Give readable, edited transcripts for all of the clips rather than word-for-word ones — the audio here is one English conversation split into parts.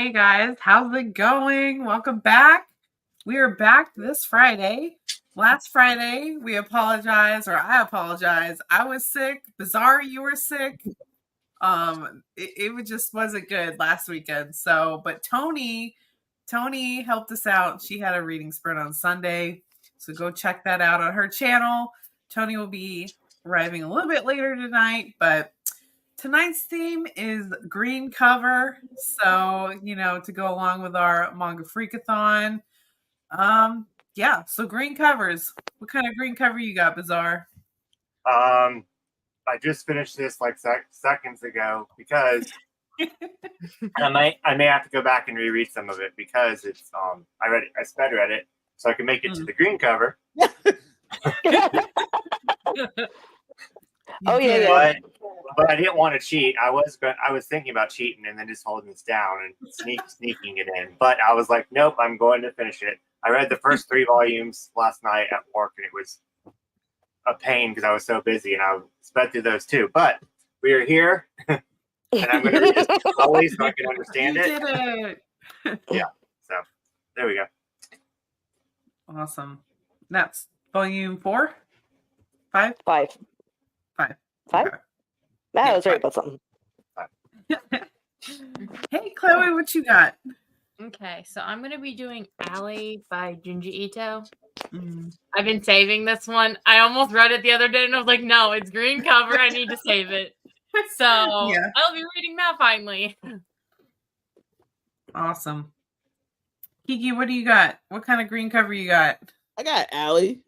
Hey guys, how's it going? Welcome back. We are back this Friday. Last Friday, we apologize, or I apologize. I was sick. Bizarre, you were sick. It just wasn't good last weekend. So, but Tony helped us out. She had a reading sprint on Sunday. So go check that out on her channel. Tony will be arriving a little bit later tonight, but tonight's theme is green cover. So, to go along with our Manga Freakathon. Yeah, so green covers. What kind of green cover you got, Bizarre? I just finished this like seconds ago because I may have to go back and reread some of it because it's I sped read it so I can make it to the green cover. Oh yeah. But I didn't want to cheat. I was thinking about cheating and then just holding this down and sneaking it in. But I was like, nope, I'm going to finish it. I read the first 3 volumes last night at work, and it was a pain because I was so busy, and I sped through those too. But we are here, and I'm going to read this slowly so I can understand it. You did it. Yeah. So there we go. Awesome. That's volume 4? 5? 5. 5. 5? Okay. I was right about something. Hey, Chloe, what you got? Okay, so I'm going to be doing Alley by Junji Ito. I've been saving this one. I almost read it the other day, and I was like, no, it's green cover. I need to save it. So yeah. I'll be reading that finally. Awesome. Kiki, what do you got? What kind of green cover you got? I got Alley.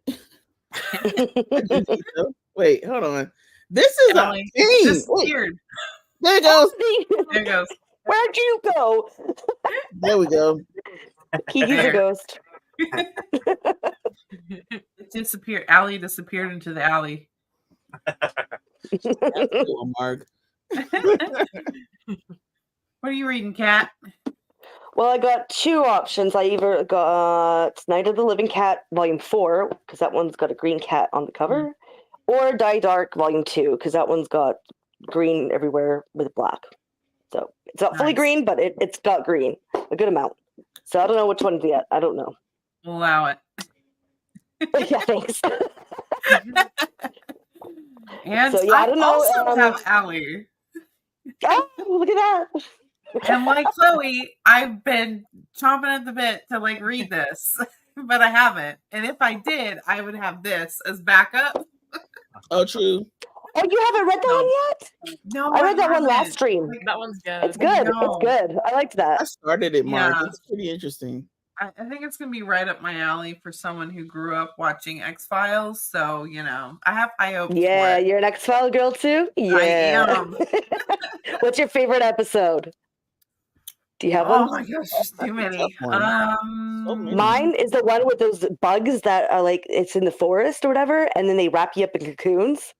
Wait, hold on. This is Alley. a thing. Disappeared. There it goes. There it goes. Where'd you go? There we go. Kiki's a ghost. It disappeared. Alley disappeared into the alley. That's cool, Mark. What are you reading, Kat? Well, I got 2 options. I either got Night of the Living Cat Volume 4, because that one's got a green cat on the cover, or Die Dark Volume 2, because that one's got green everywhere with black. So it's not fully green, but it's got green, a good amount. So I don't know which one to get. I don't know. We'll allow it. Yeah, thanks. And so, yeah, I don't know. Also have Alley. Oh, look at that. And like Chloe, I've been chomping at the bit to read this, but I haven't. And if I did, I would have this as backup. Oh, true. Oh, you haven't read that one yet? No, I read that one last stream. That one's good. It's good. No. It's good. I liked that. I started it, Mark. Yeah. It's pretty interesting. I think it's going to be right up my alley for someone who grew up watching X-Files. So, I have high hopes for it. You're an X-File girl too? Yeah. I am. What's your favorite episode? Do you have one? Oh my gosh, there's too many. Mine is the one with those bugs that are it's in the forest or whatever, and then they wrap you up in cocoons.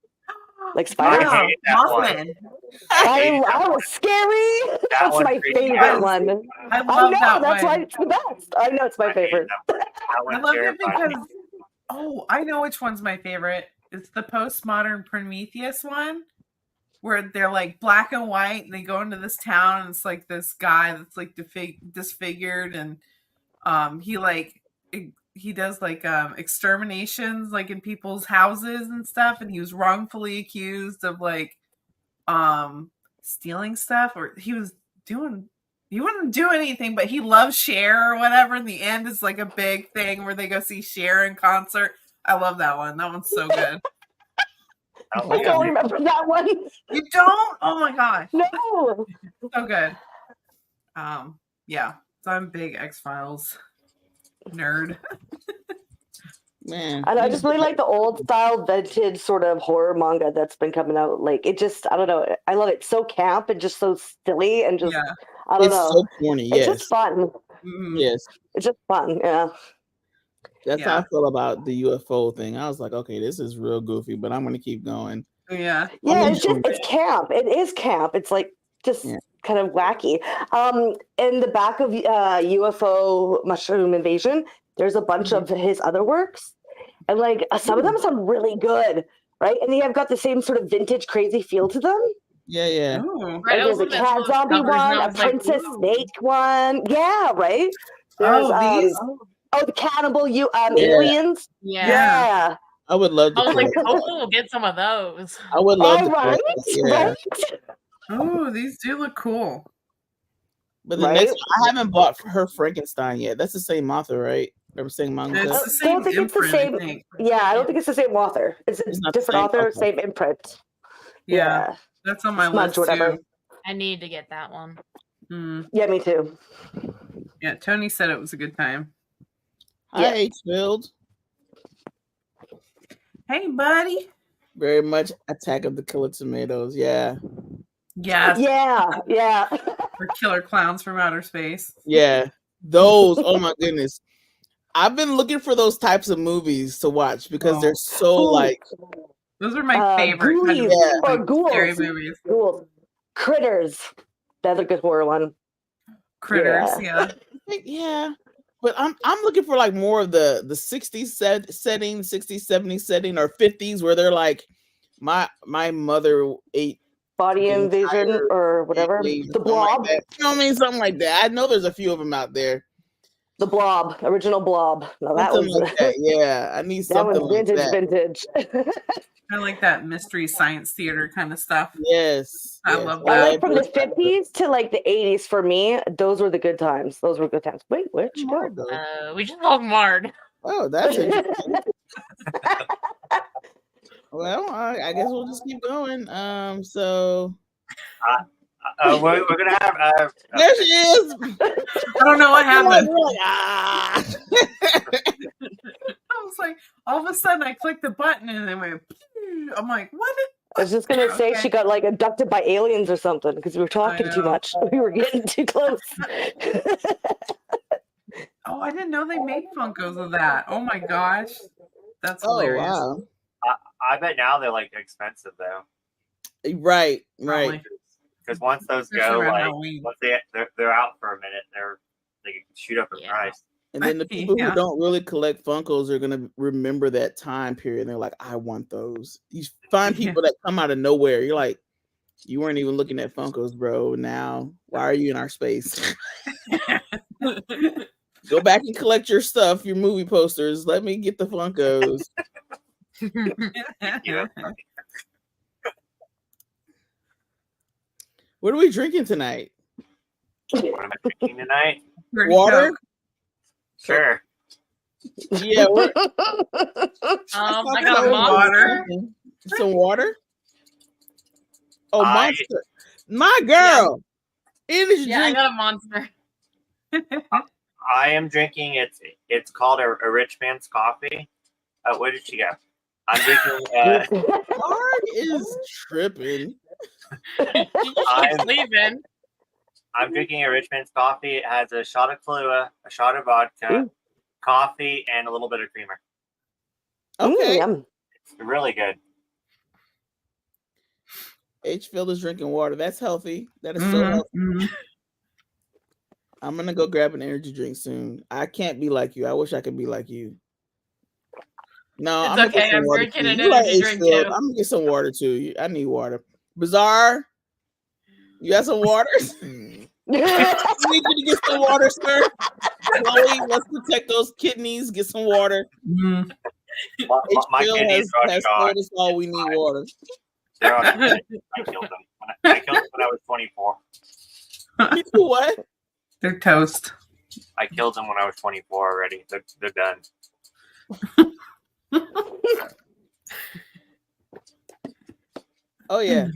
Like spiders. Mothman. That was scary. That's my favorite one. I love that that's one. why it's the best. I know it's my favorite. I love it because I know which one's my favorite. It's the postmodern Prometheus one, where they're black and white, and they go into this town, and it's this guy that's disfigured, and he does exterminations in people's houses and stuff, and he was wrongfully accused of stealing stuff, or he wouldn't do anything, but he loves Cher or whatever. In the end, it's a big thing where they go see Cher in concert. I love that one. That one's so good. I don't remember that one. You don't? Oh my gosh. No. So good. Yeah. So I'm a big X-Files nerd. Man. And I just really like the old style vintage sort of horror manga that's been coming out. It just, I don't know. I love it. So camp and just so silly and just, I don't know. It's so corny, yes. It's just fun. Mm-hmm. Yes. It's just fun, yeah. That's how I feel about the UFO thing. I was like, okay, this is real goofy, but I'm going to keep going. Yeah. Yeah, it's camp. It is camp. It's kind of wacky. In the back of UFO Mushroom Invasion, there's a bunch of his other works. And some of them sound really good, right? And they have got the same sort of vintage crazy feel to them. Yeah. Ooh. Right, There's a opened this cat one zombie covers, and one, I a was like, princess ooh. snake one. Yeah, right. There's These? the cannibal Yeah. aliens. Yeah. Yeah. I would love to. I was like, collect hopefully we'll get some of those. I would love All to. right, collect that, Yeah. right, Ooh, these do look cool. But the right. next one, I haven't bought her Frankenstein yet. That's the same author, right? I'm saying manga. It's I the don't same think it's the imprint, I same. think. Yeah, I don't think it's the same author. It's a It's not the different same? author, Okay. same imprint. Yeah. Yeah. That's on my Smudge, list whatever. too. I need to get that one. Mm. Yeah, me too. Yeah, Tony said it was a good time. Hi, H-Field. Hey, buddy. Very much Attack of the Killer Tomatoes. Yeah. Yes. Yeah. Or Killer Clowns from Outer Space. Yeah. Those, oh my goodness. I've been looking for those types of movies to watch because they're so like. Those are my favorite kind of Ghoulies or scary ghouls. movies. Ghouls. Critters. That's a good horror one. Critters, yeah. Yeah. But I'm looking for like more of the 60s setting, 60s, 70s setting, or 50s where they're like, my mother ate Body the Invasion entire or whatever. family, The something Blob. like that. You know what I mean? Something like that. I know there's a few of them out there. The Blob. Original Blob. No, that Something was like that. Yeah. I need that something was like vintage. that. I like that mystery science theater kind of stuff. Yes. I yes. love I that. like from the 50s to like the 80s for me. Those were the good times. Those were good times. Wait, where'd you go? We just called Mard. Oh, that's interesting. Well, I guess we'll just keep going. So we're gonna have. there she is. I don't know what happened. Ah. I was like, all of a sudden I clicked the button and it went. Pew. I'm like, what? I was just gonna say Okay. she got like abducted by aliens or something because we were talking too know. much. We were getting too close. Oh, I didn't know they made Funkos of that. Oh my gosh, that's Oh hilarious. wow! I bet now they're like expensive though. Right. Probably. Because once those Especially go, around like Halloween. once they're out for a minute, they shoot up in Yeah. price. And then the people Yeah. who don't really collect Funkos are gonna remember that time period. And they're like, "I want those." You find people that come out of nowhere. You're like, "You weren't even looking at Funkos, bro. Now, why are you in our space?" Go back and collect your stuff, your movie posters. Let me get the Funkos. Yeah. What are we drinking tonight? What am I drinking tonight? Dirty Water? Coke. Sure. Yeah, we're I got a water. Some water. Oh, I- Monster. My girl. Energy Yeah, I drink. got a monster. I am drinking. It's called a rich man's coffee. What did she get? I'm drinking. Mark is tripping. I'm- Leaving. I'm drinking a rich man's coffee. It has a shot of Kahlua, a shot of vodka, coffee, and a little bit of creamer. Okay. Yum. It's really good. H-Field is drinking water. That's healthy. That is so Mhm, healthy. mhm. I'm gonna go grab an energy drink soon. I can't be like you. I wish I could be like you. No, It's I'm gonna get okay, some I'm water drinking too. an You like energy drink, H-Field. too. I'm gonna get some water too. I need water. Bizarre, you got some water? I need you to get some water, sir. Chloe, let's protect those kidneys. Get some water. Mhm. My H-Field kidneys are has shot. told us all we need water. They're on I killed them. I killed them when I was 24. You what? They're toast. I killed them when I was 24 already. They're done. Oh yeah.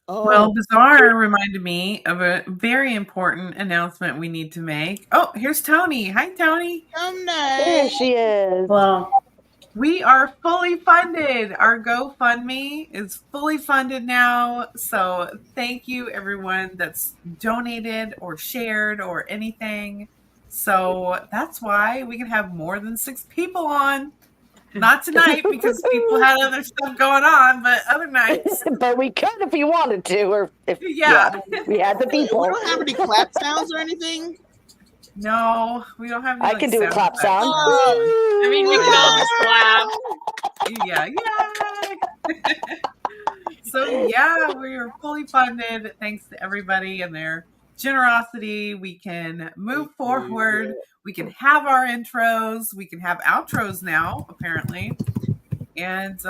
Oh, Well, Bizarre reminded me of a very important announcement we need to make. Oh, here's Tony. Hi, Tony. There she is. Well, we are fully funded. Our GoFundMe is fully funded now. So thank you, everyone that's donated or shared or anything. So that's why we can have more than 6 people on. Not tonight because people had other stuff going on, but other nights. But we could if we wanted to, or if Yeah. we had the we people. don't have any clap sounds or anything. No, we don't have any. I like, can do a sound clap effects. sound. Oh. I mean, we can all just clap. Yeah, yeah. So yeah, we are fully funded thanks to everybody and their generosity. We can move forward. We can have our intros. We can have outros now, apparently. And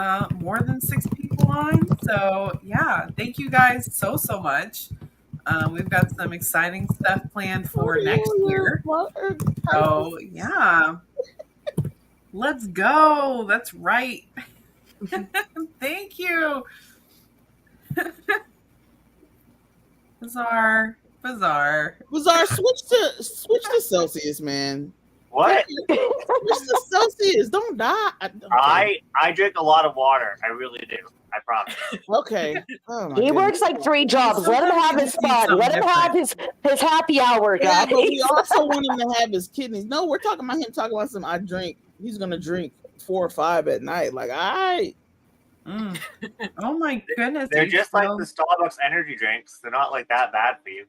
more than 6 people on. So yeah, thank you guys so much. We've got some exciting stuff planned for next year. So yeah, let's go. That's right. Thank you. Bizarre. Switch to Celsius, man. What? Switch to Celsius. Don't die. I drink a lot of water. I really do. I promise. Okay. Oh He works like 3 jobs. Let him have his fun. Let him have his happy hour, Yeah, guys. but we also want him to have his kidneys. No, we're talking about him talking about some. I drink. He's gonna drink 4 or 5 at night. Like Oh my goodness. They're just like the Starbucks energy drinks. They're not like that bad for you.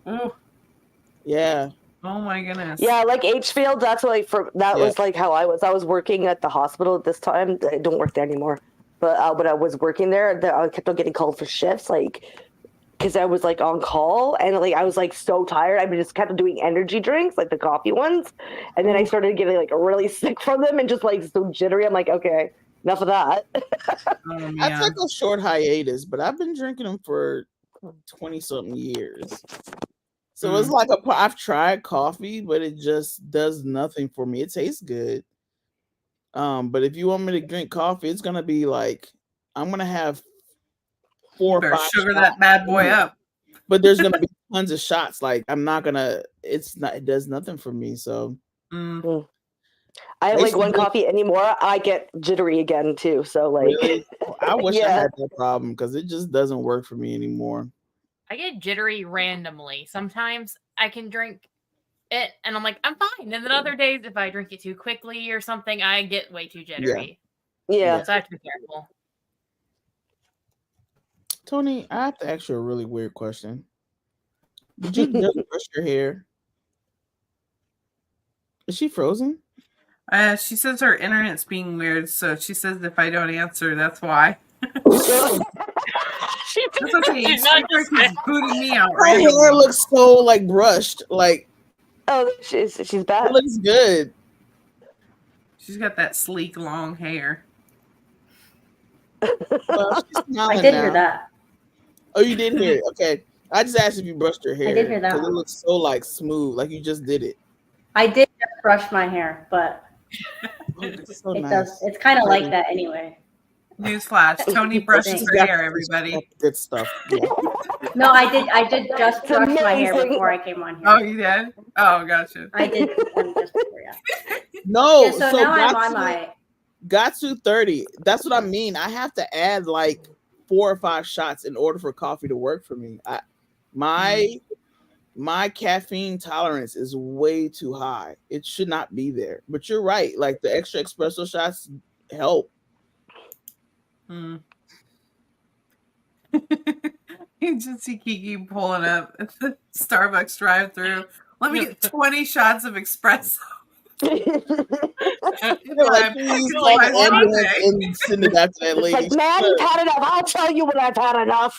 Oh. Yeah. Oh my goodness. Yeah, like Hfield, that's like was like how I was. I was working at the hospital at this time. I don't work there anymore. But when I was working there, I kept on getting called for shifts, like because I was like on call, and like I was like so tired. I just kept doing energy drinks, like the coffee ones, and then I started getting like really sick from them and just like so jittery. I'm like, okay, enough of that. I took a short hiatus, but I've been drinking them for 20-something years. So it's like I've tried coffee, but it just does nothing for me. It tastes good. But if you want me to drink coffee, it's gonna be like I'm gonna have 4 or 5 sugar that bad boy up. But there's gonna be tons of shots. Like I'm not gonna. It does nothing for me. So I have like 1 coffee anymore. I get jittery again too. So like, really? I wish I had that problem because it just doesn't work for me anymore. I get jittery randomly. Sometimes I can drink it and I'm like, I'm fine. And then other days, if I drink it too quickly or something, I get way too jittery. Yeah. So I have to be careful. Tony, I have to ask you a really weird question. Did you just brush your hair? Is she frozen? She says her internet's being weird, so she says if I don't answer, that's why. That's okay. She's booting me out. Her hair looks so like brushed. Like she's bad. It looks good. She's got that sleek long hair. Well, I did hear that. Oh, you did hear it. Okay. I just asked if you brushed your hair. I did hear that. It looks so like smooth, like you just did it. I did just brush my hair, but so it nice. does. It's kind of like that anyway. Newsflash: Tony brushes her hair. Everybody, good stuff. Yeah. No, I did just brush my hair before I came on here. Oh, you did? Oh, gotcha. I did just before, yeah. No, Yeah, so now I'm on my. Gatsu 30. That's what I mean. I have to add like 4 or 5 shots in order for coffee to work for me. My caffeine tolerance is way too high. It should not be there. But you're right. Like the extra espresso shots help. You just see Kiki pulling up at the Starbucks drive-through. Let me get 20 shots of espresso. Like, please call an ambulance and send it back to that lady. Like, man, you've had enough. I'll tell you when I've had enough.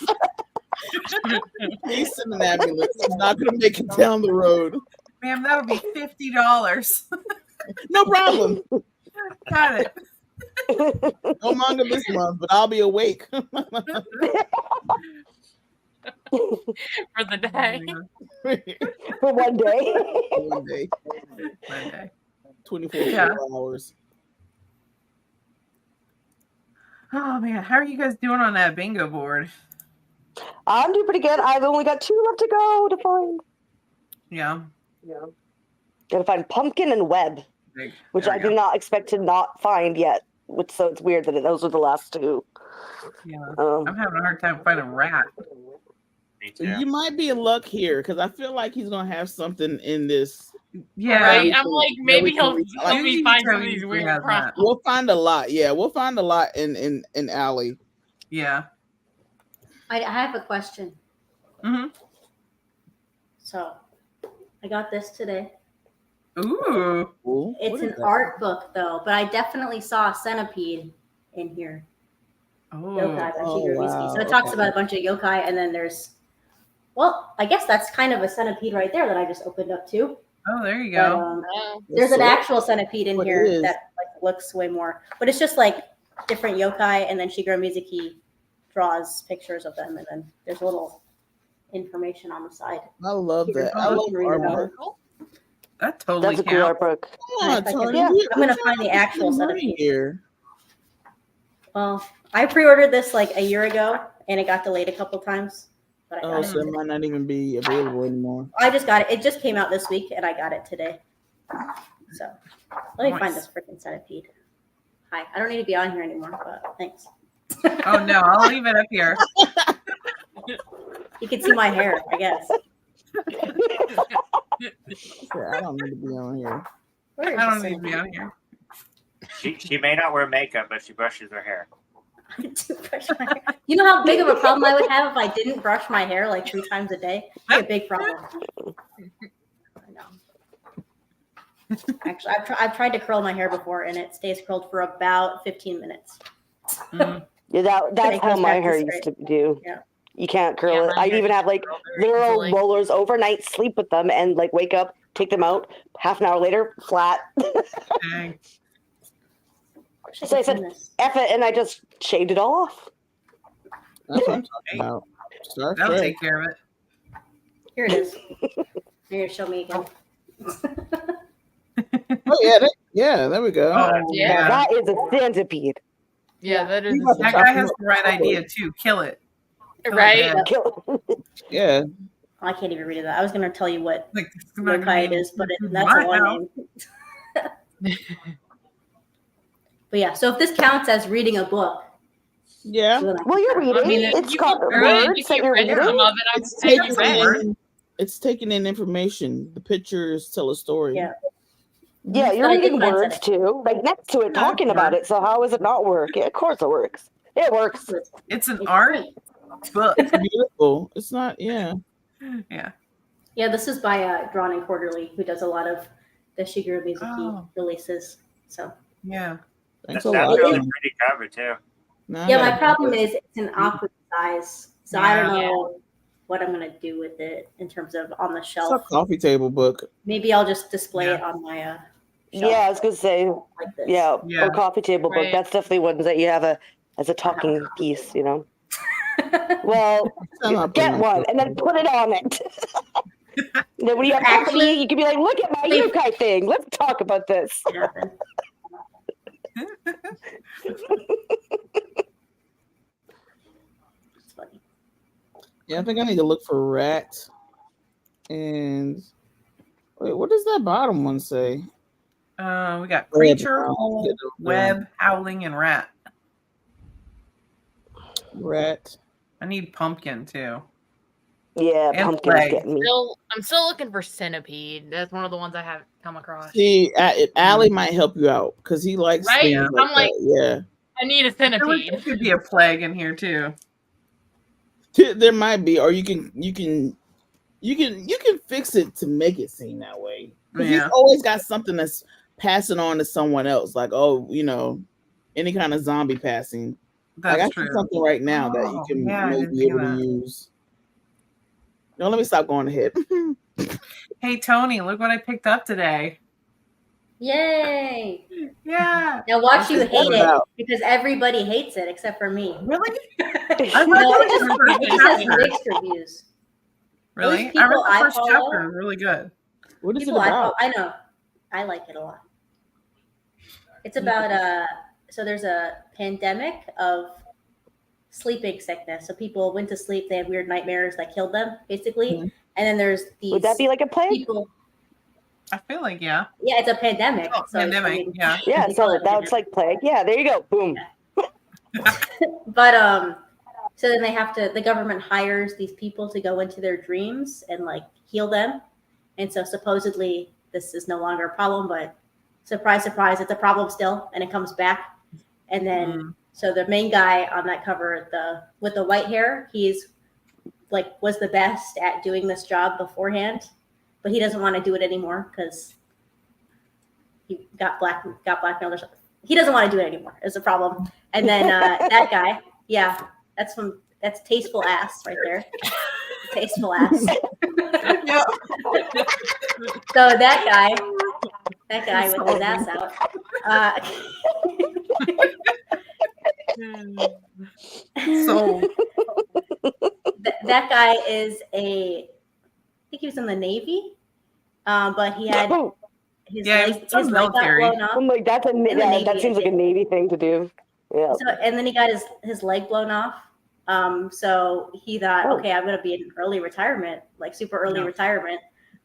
Please send an ambulance. It's not going to make it down the road. Ma'am, that would be $50. No problem. Got it. No manga this month, but I'll be awake. For the day. For one day. One day. 24 hours. Oh man, how are you guys doing on that bingo board? I'm doing pretty good. I've only got 2 left to go to find. Yeah. Gotta find pumpkin and web, which I did not expect to not find yet. So it's weird that those were the last 2. Yeah. I'm having a hard time finding rat. You might be in luck here because I feel like he's gonna have something in this. Yeah, right? I'm like, maybe he'll help me find some of these weird crap. We'll find a lot. Yeah, we'll find a lot in Alley. Yeah. I have a question. Mm-hmm. So, I got this today. Ooh. It's an art book though, but I definitely saw a centipede in here. yokai by Oh, Shigeru Mizuki. wow, So it talks okay. about a bunch of yokai, and then there's, well, I guess that's kind of a centipede right there that I just opened up too. Oh, there you But go. there's an So actual centipede in what it here is. that like looks way more, but it's just like different yokai, and then Shigeru Mizuki draws pictures of them, and then there's a little information on the side. I love Here, that. I you love can read it artwork. out. That totally That's a cool counts. art book. Come on, If I can- Tony. Yeah. I'm gonna find the actual centipede. Here. Well, I pre-ordered this like a year ago, and it got delayed a couple times, but I got Oh, it so it today. might not even be available anymore. I just got it. It just came out this week, and I got it today. So let me find Nice. this freaking centipede. Hi, I don't need to be on here anymore, but thanks. Oh no, I'll leave it up here. You can see my hair, I guess. Yeah, I don't need to be on here. Where is I the don't need to be centipede? on here. She may not wear makeup, but she brushes her hair. I do brush my hair. You know how big of a problem I would have if I didn't brush my hair like 3 times a day? It'd be a big problem. I know. Actually, I've tried to curl my hair before, and it stays curled for about 15 minutes. Mm. Yeah, that's It how goes my back to hair straight. used to do. Yeah. You can't curl Yeah, it. my I hair even have doesn't like curl very literal easily. rollers overnight, sleep with them, and like wake up, take them out. Half an hour later, flat. Dang. So I said, F it, and I just shaved it all off. That's what I'm talking about. Star That'll Trek. take care of it. Here it is. Here, show me again. Oh yeah, there we go. Oh Yeah. Now yeah. that is a centipede. Yeah, that is You got the That guy has the right idea too. Kill it. Kill it right. dead. Kill. Yeah. I can't even read it. I was going to tell you what Like, it's not gonna yokai it be is, but in that's my a long house. name. But yeah, so if this counts as reading a book, Yeah. then I- Well, you're reading. I mean, It's you got keep reading, words you that keep you're reading reading. some of it. I'm It's taking taking back. in, it's taking in information. The pictures tell a story. Yeah. Yeah, you're But I did reading glance at words it. too, like next to it, Yeah, talking it about works. it. So how is it not work? Yeah, of course it works. It works. It's an It's art great. book. It's beautiful. It's not. Yeah. Yeah. Yeah, this is by Drawn and Quarterly, who does a lot of the Shigeru Mizuki Oh. releases. So Yeah. Thanks That's a lot. really pretty cover too. Now I yeah, my gotta- problem is it's an awkward size, so I don't Yeah. know what I'm gonna do with it in terms of on the It's a shelf. coffee table book. Maybe I'll just display Yeah. it on my shelf Yeah, I was gonna say, like this. yeah, Yeah. or coffee table book. Right. That's definitely ones that you have as a talking piece, you know. Well, I'm not get putting one and then put it on it. Then when you have Actually- company, you can be like, "Look at my yokai thing. Let's talk about this." Happen. It's funny. Yeah, I think I need to look for rat. And wait, what does that bottom one say? We got Web. creature, Oh, hole, get it. web, howling, and rat. Rat. I need pumpkin too. Yeah, And pumpkin's play. getting me. I'm still looking for centipede. That's one of the ones I haven't come across. See, Allie might help you out because he likes Right? things like I'm like- that. I need a There centipede. could be a plague in here too. Yeah, there might be, or you can fix it to make it seem that way. 'Cause Yeah. he's always got something that's passing on to someone else, like any kind of zombie passing. That's Like I true. see something right now that you Oh, can yeah, I maybe didn't be see able that. to use. No, let me stop going ahead. Hey Tony, look what I picked up today. Yay! Yeah. Now watch you What's that hate it about? because everybody hates it except for me. Really? No, I read it just has chapter. mixed reviews. Really? Those I read people the I first follow- chapter. Really good. What is it People about? I know. I like it a lot. It's about so there's a pandemic of sleeping sickness. So people went to sleep, they had weird nightmares that killed them, basically. Mhm. And then there's these Would that be like a plague? people. I feel like yeah. Yeah, it's a pandemic. Oh, so, I pandemic. mean, Yeah. Yeah, so that's like plague. Yeah, there you go. Boom. But so then the government hires these people to go into their dreams and like heal them. And so supposedly this is no longer a problem, but surprise, surprise, it's a problem still, and it comes back. And then so the main guy on that cover, with the white hair, he's like was the best at doing this job beforehand, but he doesn't want to do it anymore because he got blackmailed or something. He doesn't want to do it anymore. Is the problem. And then that guy, Yeah, that's tasteful ass right there. Tasteful ass. Yeah. So that guy with his ass out. So That guy is I think he was in the Navy, but he had his Yeah, leg some got military. blown off. I'm like, that Navy, seems I like a think. Navy thing to do. Yeah. So, and then he got his leg blown off. So he thought, okay, I'm going to be in early retirement, like super early retirement.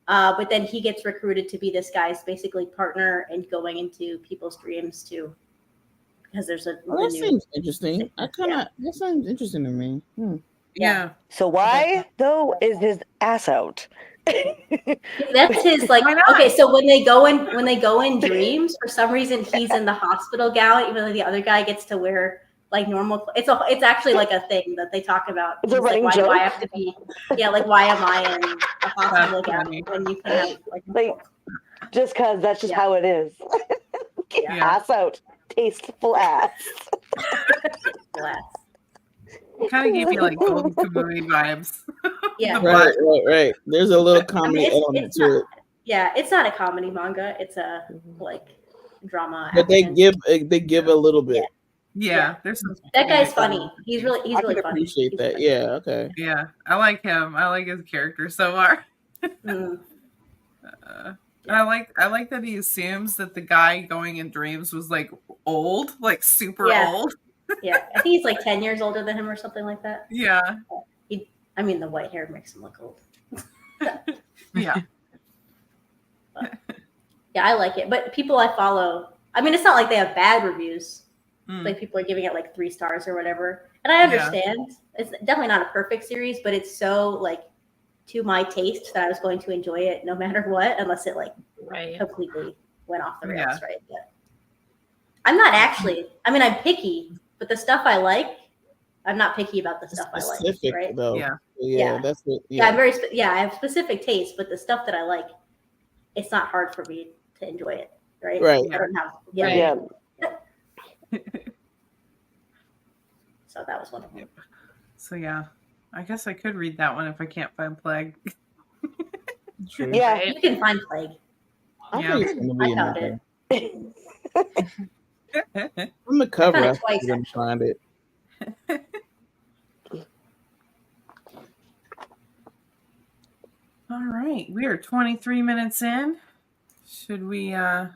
But then he gets recruited to be this guy's basically partner and going into people's dreams too. Because there's a that seems interesting. That sounds interesting to me. Yeah. So why though is his ass out? That's his like. Why not? Okay, so when they go in dreams, for some reason he's in the hospital gown, even though the other guy gets to wear like normal. It's actually like a thing that they talk about. It's a He's like, running why joke? do I have to be? Yeah, like why am I in a hospital That's gown funny. when you can have like Just because that's just Yeah. how it is. Yeah. Ass out, tasteful ass. glass? Kind of gave me like Golden Kamuy vibes. Yeah. Right. There's a little comedy element it's to not, it, yeah, it's not a comedy manga. It's a like drama. but they action. give a little bit. Yeah, there's some. That guy's funny. He's I really can funny. appreciate He's that. funny. Yeah. Okay. Yeah, I like him. I like his character so far. Mm. And I like that he assumes that the guy going in dreams was like old, like super Yeah. old. Yeah, I think he's like 10 years older than him or something like that. Yeah, I mean, the white hair makes him look old. yeah. Yeah, I like it. But people I follow, I mean, it's not like they have bad reviews. Mm. Like people are giving it like 3 stars or whatever. And I understand. It's definitely not a perfect series, but it's so like to my taste that I was going to enjoy it no matter what, unless it like completely went off the rails, right? Yeah. I'm not actually, I mean, I'm picky, but the stuff I like, I'm not picky about the stuff I like, right? Though. Yeah. That's it. Yeah, I'm I have specific taste, but the stuff that I like, it's not hard for me to enjoy it, right? Right. I don't have, Yeah. So that was one of them. So yeah, I guess I could read that one if I can't find Plague. True. Yeah. You can find Plague. I Yeah. think it's gonna be I found in it. there. From the cover, found I it twice, think I'm find it. All right, we are 23 minutes in. Should we start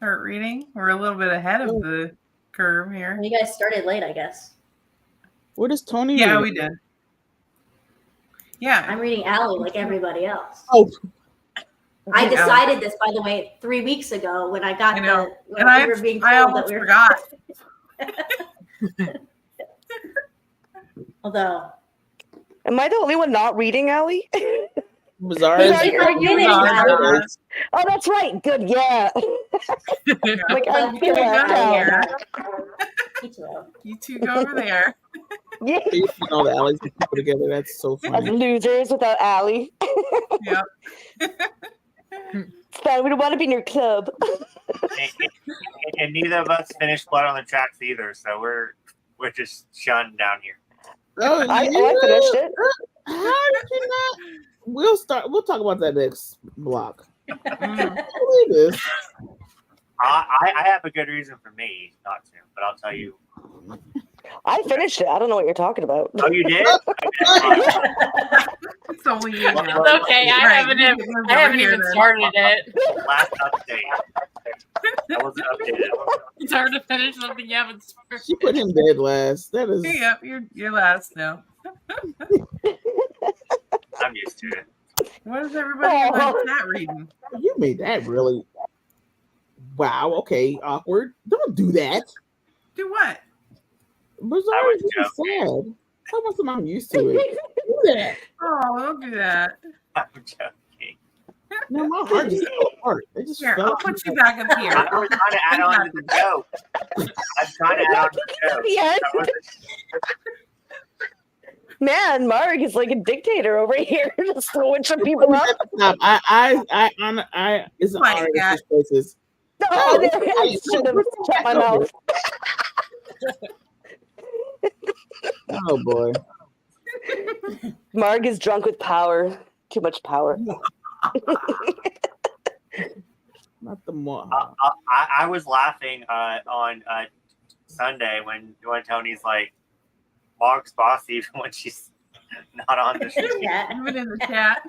reading? We're a little bit ahead of the curve here. You guys started late, I guess. What is Tony? Yeah, reading? we did. Yeah. I'm reading Allie like everybody else. Oh, I decided this, by the way, 3 weeks ago when I got I know. when And we were being I told that almost we were. forgot. Although, Am I the only one not reading, Allie? Bizarre. Did is- I hear you Bizarre. Oh, that's right. Good. Yeah. Like, I'm You two go down. here. Ichiro. You two go over there. Yeah. You know the alleys put together. That's so As funny. losers without Allie. Yep. It's fine. We don't want to be in your club. And neither of us finished Blood on the Tracks either, so we're just shunning down here. Oh, I yeah. finished it. How did you not? We'll talk about that next block. Mm. Look at this. I have a good reason for me not to, but I'll tell you. I finished it. I don't know what you're talking about. Oh, you did? It's only you now. It's okay. I Right, haven't you even, can move I over haven't here even then. started it. Last update. I wasn't updated. It's hard to finish something you haven't started. She put him dead last. That is. Yep, you're last now. I'm used to it. What is everybody in my chat reading? You made that really. Wow. Okay. Awkward. Don't do that. Do what? Bizarre was is really sad. How much am I used to it? Do that. Oh, don't do that. I'm joking. No, my heart just fell apart. It just Here, fell I'll put you back up here. I was trying to add on to the joke. I'm trying to add on to the joke. Yes. That wasn't- Man, Mark is like a dictator over here, just throwing some people up. Stop. I it's an Quiet, honor to cat. switch places. No, I should have shut my mouth. Oh boy. Marg is drunk with power. Too much power. Not the more. I was laughing on Sunday when Tony's like, Mark's boss even when she's not on the stream. Yeah. Even in the chat.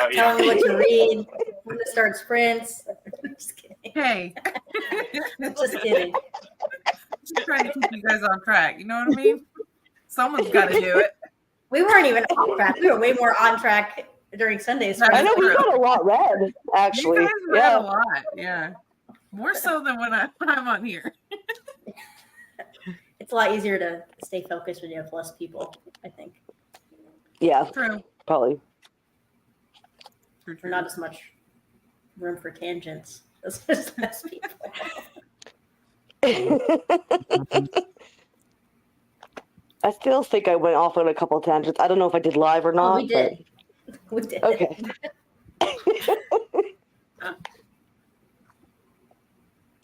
Oh, Tell yeah. me what to read. When to start sprints. Just kidding. Hey, Just kidding. just trying to keep you guys on track. You know what I mean? Someone's got to do it. We weren't even on track. We were way more on track during Sundays. That I is know we true. got a lot read, actually. You guys read Yeah. a lot. Yeah. More so than when I'm on here. It's a lot easier to stay focused when you have less people, I think. Yeah, True. probably. True, Or true. not as much room for tangents as there's less people. I still think I went off on a couple tangents. I don't know if I did live or not. Oh, we did. We did. But, okay.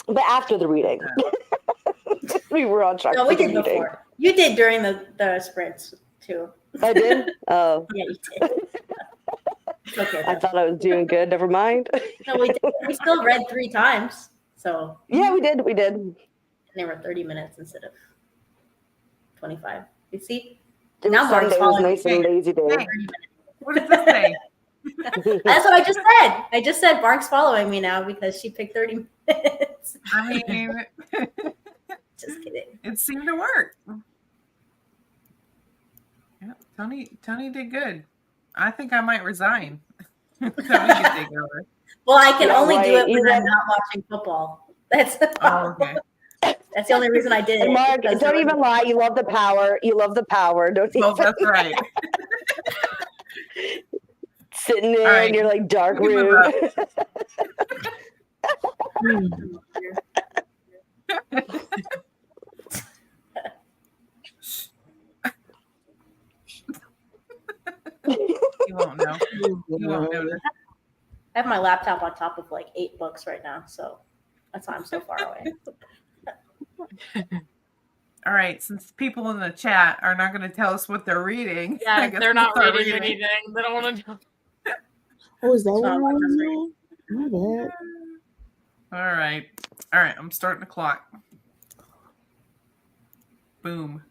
But after the reading, we were on track. No, we for the did reading. before. You did during the sprints too. I did? Oh, Yeah, you did. It's okay. I Though. thought I was doing good. Never mind. No, we did. We still read 3 times, so Yeah, we did. We did. and they were 30 minutes instead of 25. You see? It Now was Mark's Sunday was following nice and lazy day. Hey, what does this say? That's what I just said. I just said Mark's following me now because she picked 30 minutes. I mean, Just kidding. it seemed to work. Yeah, Tony did good. I think I might resign. Tony can take over. Well, I can Yeah, only do right. it You when I'm have- not watching football. That's the Oh, problem. okay. That's the only reason I did it. And Mark, because don't there even was- lie. You love the power. You love the power. Don't Well, even that's right. sitting there All right. in your like dark We can move room. You won't know. You won't notice. I have my laptop on top of like 8 books right now, so that's why I'm so far away. All right, since people in the chat are not going to tell us what they're reading, I Yeah, guess they're we'll not start reading anything. They don't want to. Oh, is that So what I'm I'm just reading? My bad. All right. I'm starting the clock. Boom.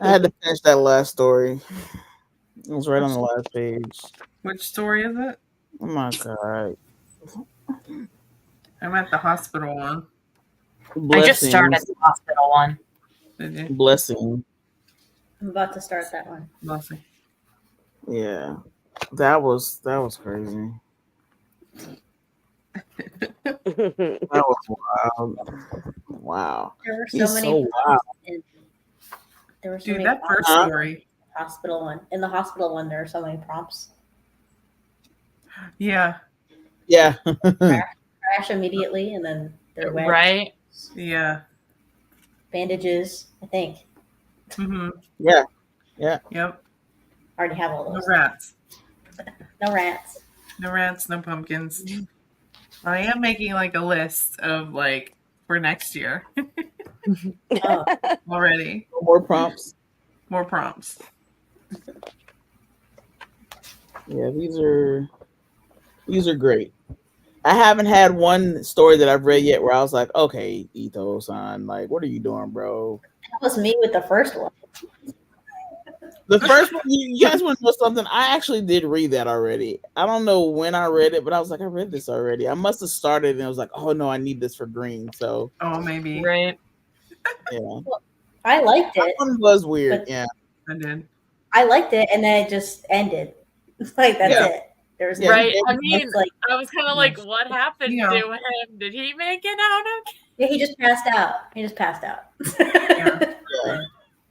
I had to finish that last story. It was right on the last page. Which story is it? Oh my god. I'm at the hospital one. I just started Blessings. the hospital one. Did you? Blessing. I'm about to start that one. Mostly. Yeah. That was crazy. That was wild. Wow. There were He's so many so wild. prompts in, there were so Dude, many that first prompts story. in the hospital one. In the hospital one, there are so many prompts. Yeah. Yeah. Crash immediately, and then they're wet. Right? Yeah. Bandages, I think. Mm-hmm. Yeah. Yep. Already have all No those. rats. No rats. No rats, no pumpkins. I am making like a list of like for next year Oh, already. More prompts. More prompts. Yeah, these are great. I haven't had one story that I've read yet where I was like, okay, Ito-san, like, what are you doing, bro? that was me with the first one. The first one, you guys want to know something? I actually did read that already. I don't know when I read it, but I was like, I read this already. I must have started and I was like, oh no, I need this for green. So Oh, maybe. Right. yeah, I liked that it. one was weird. But- Yeah, I did. I liked it, and then it just ended. Like that's Yeah. it. There's Yeah, Right. I it's mean, like I was kind of like, what happened Yeah. to him? Did he make it out okay? yeah, he just passed out. He just passed out. Yeah. yeah.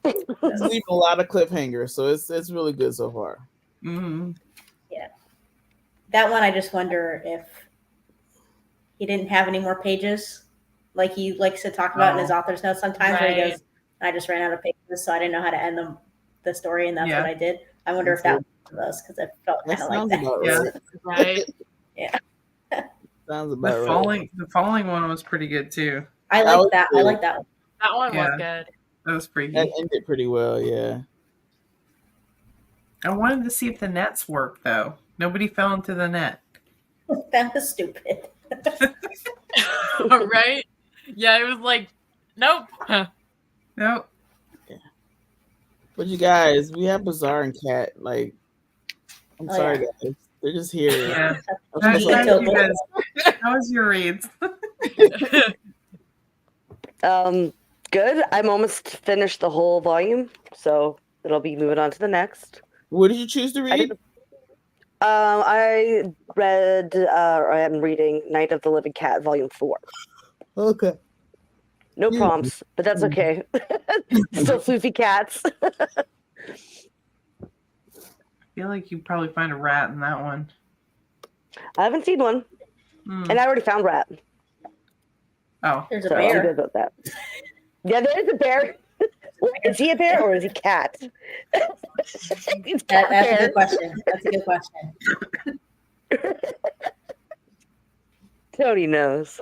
It's leaving a lot of cliffhangers, so it's really good so far. Mm-hmm. That one, I just wonder if he didn't have any more pages, like he likes to talk about in his author's notes sometimes, where he Right. goes, "I just ran out of pages, so I didn't know how to end the story, and that's Yeah. what I did." I wonder if that was one of those because I felt That kind of like sounds that. about Yeah. right. Right. Sounds The about right. falling one was pretty good too. I That was like that. I good. like that one. That one Yeah. was good. That was pretty That good. ended pretty well. Yeah. I wanted to see if the nets worked though. Nobody fell into the net. That was stupid. Right? Yeah, it was like, nope. Nope. But you guys, we have Bazaar and Cat. Like, I'm Oh, sorry, yeah. guys. They're just here. Yeah. I'm How, just Yeah. like, how you guys, how was your reads? Good. I'm almost finished the whole volume, so it'll be moving on to the next. what did you choose to I read? did. I read, or I am reading Night of the Living Cat, Volume 4. Okay. No Yeah. prompts, but that's okay. Still floofy cats. I feel like you probably find a rat in that one. I haven't seen one, Hmm. and I already found rat. Oh, There's a So I'm good bear. about that. Yeah, there's a bear. Is he a bear or is he cat? He's cat That's a bear. good question. That's a good question. Tony knows.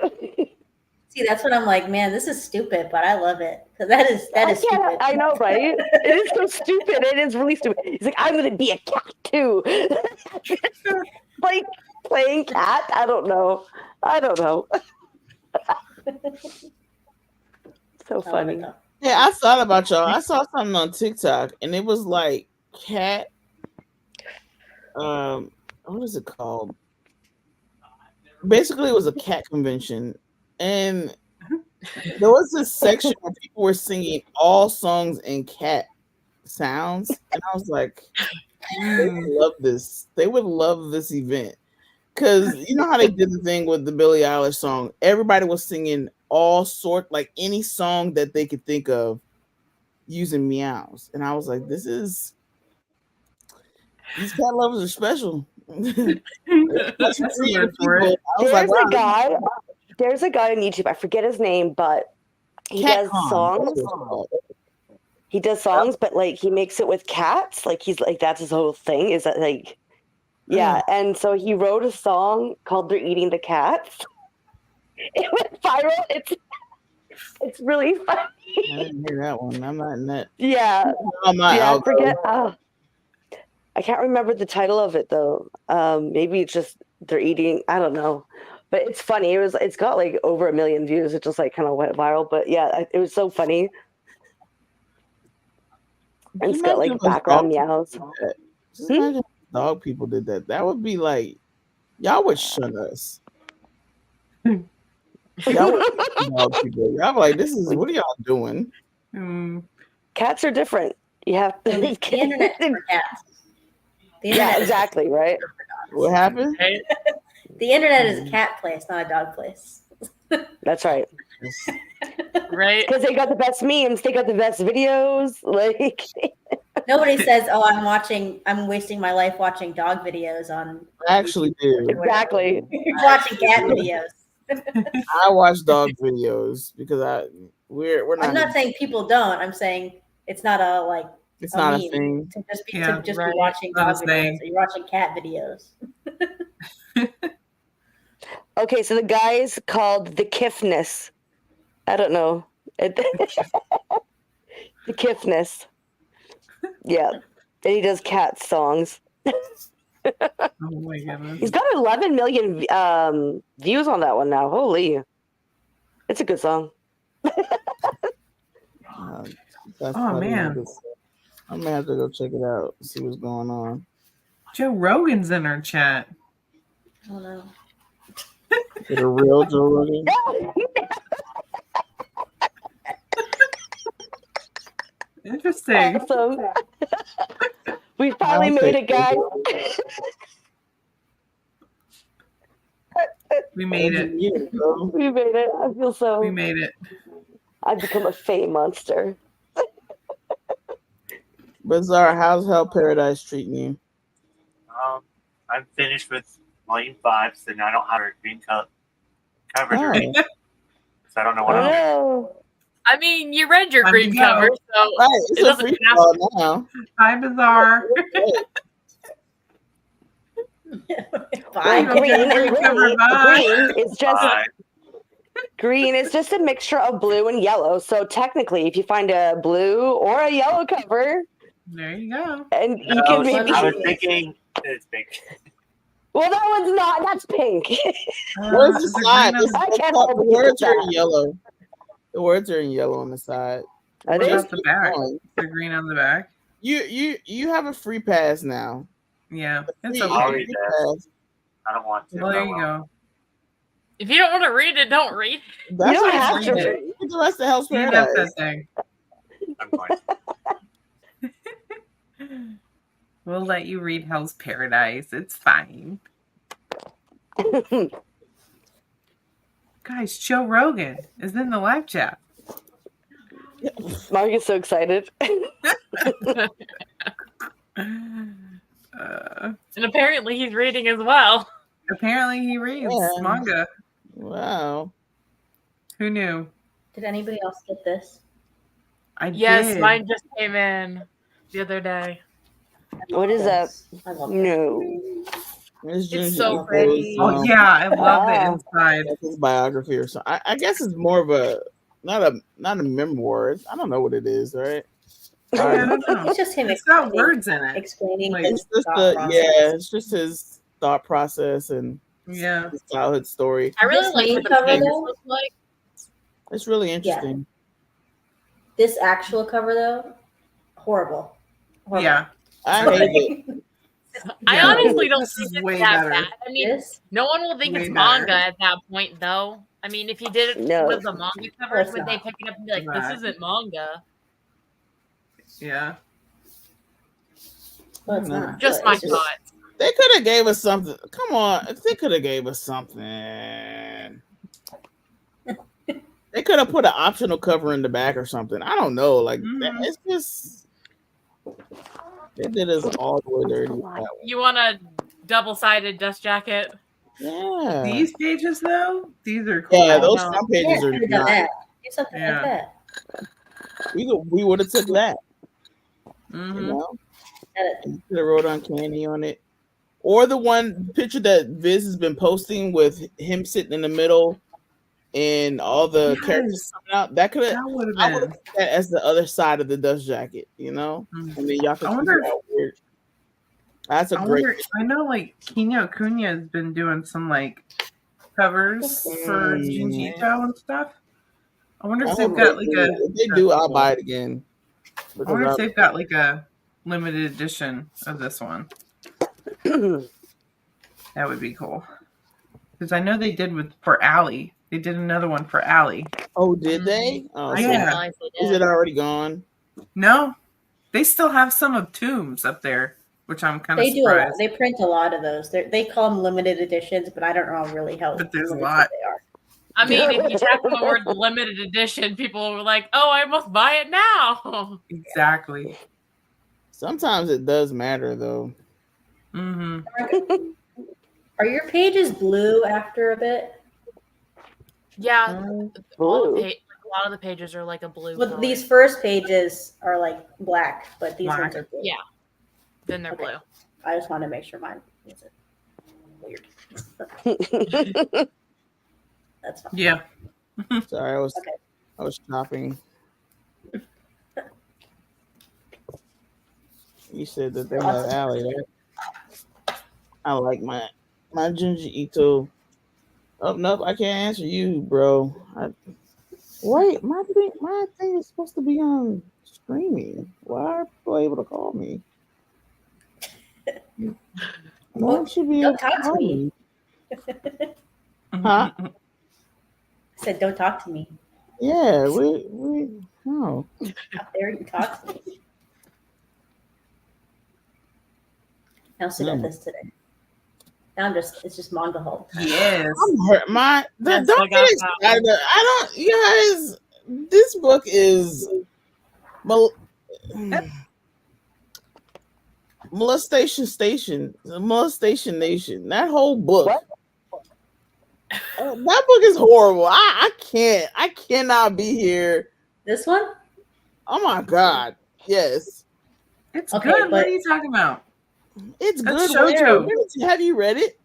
See, that's what I'm like, man, this is stupid, but I love it. Because that is stupid. I know, right? It is so stupid. It is really stupid. He's like, I'm gonna be a cat too. Like playing cat. I don't know. So I love it, funny. though. Yeah, I thought about y'all. I saw something on TikTok, and it was like cat. What is it called? Basically, it was a cat convention, and there was this section where people were singing all songs in cat sounds, and I was like, they would love this. They would love this event because you know how they did the thing with the Billie Eilish song. Everybody was singing all sort, like any song that they could think of, using meows, and I was like, these cat lovers are special. That's a word for it. I was like, wow, There's a guy on YouTube. I forget his name, but he Cat does Con. songs. That's what it's called. He does songs, but like he makes it with cats. Like he's like that's his whole thing. Is that like, yeah? And so he wrote a song called "They're Eating the Cats." It went viral. It's really funny. I didn't hear that one. I'm not in that. Yeah. I'm not. Yeah, I'll I forget. I can't remember the title of it though. Maybe it's just they're eating. I don't know, but it's funny. It's got like over 1 million views. It just like kind of went viral. But yeah, it was so funny. And it's got like background meows. Just imagine if dog people did that. That would be like, y'all would shun us. Y'all would dog people. Y'all be like, what are y'all doing? Cats are different. You have to. The internet for cats. The Yeah, internet exactly, right? What happened? The internet is a cat place, not a dog place. That's right. Right? Because they got the best memes, they got the best videos. Like Nobody says, "Oh, I'm wasting my life watching dog videos on." I actually do. exactly. You're watching cat videos. I watch dog videos because we're not. I'm not saying people don't. I'm saying it's not a It's not a meme thing. to just be Yeah, be right. watching Not a dog videos. thing. Or you're watching cat videos. Okay, so the guy's called the Kiffness. I don't know. The Kiffness. Yeah. And he does cat songs. Oh my goodness. He's got 11 million views on that one now. Holy. It's a good song. That's Oh, funny. man. I'm gonna have to go check it out, see what's going on. Joe Rogan's in our chat. Oh no. Is it a real Joe Rogan? Interesting. Awesome. We finally I'll made take it, guys. We made it. We made it. I feel so. We made it. I've become a fame monster. Bizarre, how's Hell Paradise treating you? I'm finished with volume 5, so now I don't have a green cover to Oh. read. So I don't know what I'm doing. Oh, I mean, you read your Time green to go. cover, so Right, it it's a doesn't free have fall now. Hi, Bizarre. Bye. You don't get a green cover, bye. green is just a mixture of blue and yellow. So technically, if you find a blue or a yellow cover, There you go. and you No, can maybe. I was thinking it's pink. Well, that one's not. That's pink. Where's the side? green on- I can't The hold it words with are that. in yellow. The words are in yellow on the side. Are What they? about the back? Going. The green on the back. You have a free pass now. Yeah, it's Free- I'll okay. read free that. pass. I don't want to. Well, there you but go. If you don't want to read it, don't read. That's You don't what have I'm to. saying. Read the rest of Hell's Clean up Paradise. that thing. I'm going. We'll let you read Hell's Paradise. It's fine. Guys, Joe Rogan is in the live chat. Mark is so excited. And apparently he's reading as well. Apparently he reads Yeah. manga. Wow. Who knew? Did anybody else get this? I Yes, did. mine just came in the other day. What is that? I love it. No. It's It's so Junji pretty. Ito's, Oh yeah, I love the Ah. inside. that's his biography or something. I guess it's more of a not a memoir. I don't know what it is, right? Yeah, I don't know. It's just him It's got explaining, words in it. explaining Like, his It's just thought process. it's just his thought process and Yeah. his childhood story. I really This like main what the cover, pages though? look like. It's really interesting. This actual cover, though, horrible. Horrible. Yeah. I hate it. I Yeah. honestly don't This think is it's way that better. bad. I mean, This, no one will think Way it's better. manga at that point, though. I mean, if you did it No. with the manga covers, course would they not. pick it up and be like, Right. this isn't manga? Yeah. well, it's No. not. Just but my it's just- thoughts. They could have gave us something. Come on, they could have gave us something. They could have put an optional cover in the back or something. I don't know. Like Mhm. it's just they did us all the way dirty. with that one. You want a double-sided dust jacket? Yeah, These pages though, these are cool. yeah. Those know. front Yeah, pages are could have done not. that. Do something Yeah. like that. We would have took that. You Mhm. know, Edit. you could have wrote Uncanny on it, or the one picture that Viz has been posting with him sitting in the middle and all the characters Yes. coming out. That could have. That would I have would been. have put that as the other side of the dust jacket. You know, Mhm. and then y'all can I wonder figure if- out where. That's a I great. wonder. I know, like Kinyo Kunya has been doing some like covers for Junji Ito and stuff. I wonder if they've got like a. If they do, I'll buy it again. I wonder if they've got like a limited edition of this one. That would be cool. Because I know they did for Allie. They did another one for Allie. Oh, did they? Oh, I so didn't realize they is did. it already gone? No, they still have some of Tombs up there, which I'm kind of They do a lot. surprised. They print a lot of those. They call them limited editions, but I don't know really how But there's a limited lot. they are. I mean, if you tap on the word limited edition, people were like, "Oh, I must buy it now." Exactly. Sometimes it does matter, though. Mm-hmm. Are your pages blue after a bit? Yeah, all Blue. a lot of the pages are like a blue. Well, color. these first pages are like black, but these Black. ones are blue. Yeah. Then they're Okay. blue. I just want to make sure mine isn't weird. That's fine. Yeah. Sorry, I was Okay. shopping. You said that they have Allie, right? I like my Junji Ito. Oh nope, I can't answer you, bro. Wait, my thing is supposed to be on streaming. Why are people able to call me? No one should be able Don't to talk call to me. Huh? I said, don't talk to me. Yeah, we no. Out there, you talk to me. I'll sit at this today. Now it's just manga haul. Yes. I'm hurt. Yes, Don't I get got excited. I don't. You guys, this book is molestation nation. That whole book. What? That book is horrible. I cannot be here. This one? Oh my god. Yes. It's Okay, good. What but- are you talking about? It's That's good. shoujo. Where? Have you read it?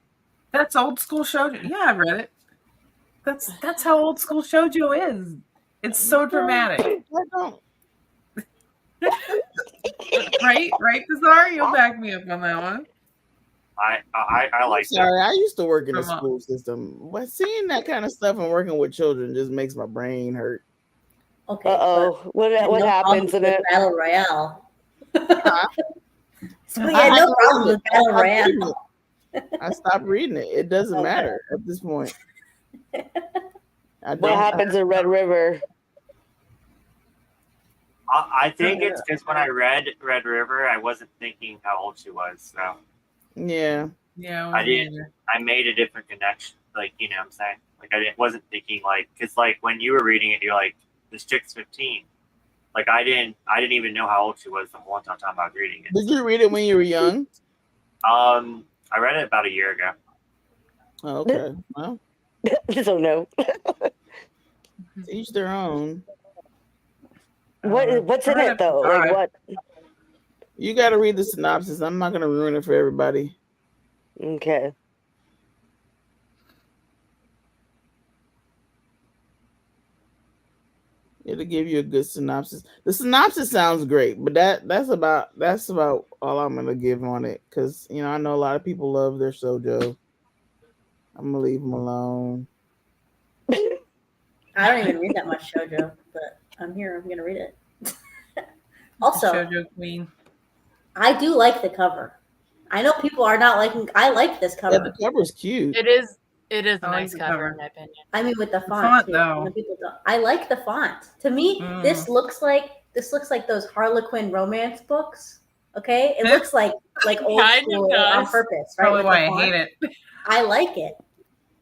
That's old school shoujo. Yeah, I've read it. That's how old school shoujo is. It's so dramatic. I don't. Right, Bizarre? You'll back me up on that one. I like that. Sorry, I used to work in the Come on. school system, but seeing that kind of stuff and working with children just makes my brain hurt. Okay. Uh-oh. What but no happens in problem it? with Battle Royale. So We had no problem with Battle stopped reading Royale. I stopped reading it. It doesn't Okay. matter at this point. What happens in Red River? I think it's because when I read Red River, I wasn't thinking how old she was. So Yeah. yeah, I didn't. I made a different connection. Like, you know what I'm saying? Like, wasn't thinking like, because like when you were reading it, you're like, this chick's 15. Like I didn't even know how old she was the whole time I was reading it. Did you read it when you were young? I read it about a year ago. Oh, okay. Well, So no. to each their own. What's in it though? Like what? You got to read the synopsis. I'm not going to ruin it for everybody. Okay. It'll give you a good synopsis. The synopsis sounds great, but that's about all I'm gonna give on it. Because I know a lot of people love their shoujo. I'm gonna leave them alone. I don't even read that much shoujo, but I'm here. I'm gonna read it. Also, shoujo queen. I do like the cover. I know people are not liking. I like this cover. Yeah, the cover's cute. It is a I like nice the cover, cover. in my opinion. I mean, with the font, font, too. though. When people don't- I like the font. To me, this looks like those Harlequin romance books. Okay, it looks like old Kind of school does. on purpose, right? Probably with why the I font. hate it. I like it.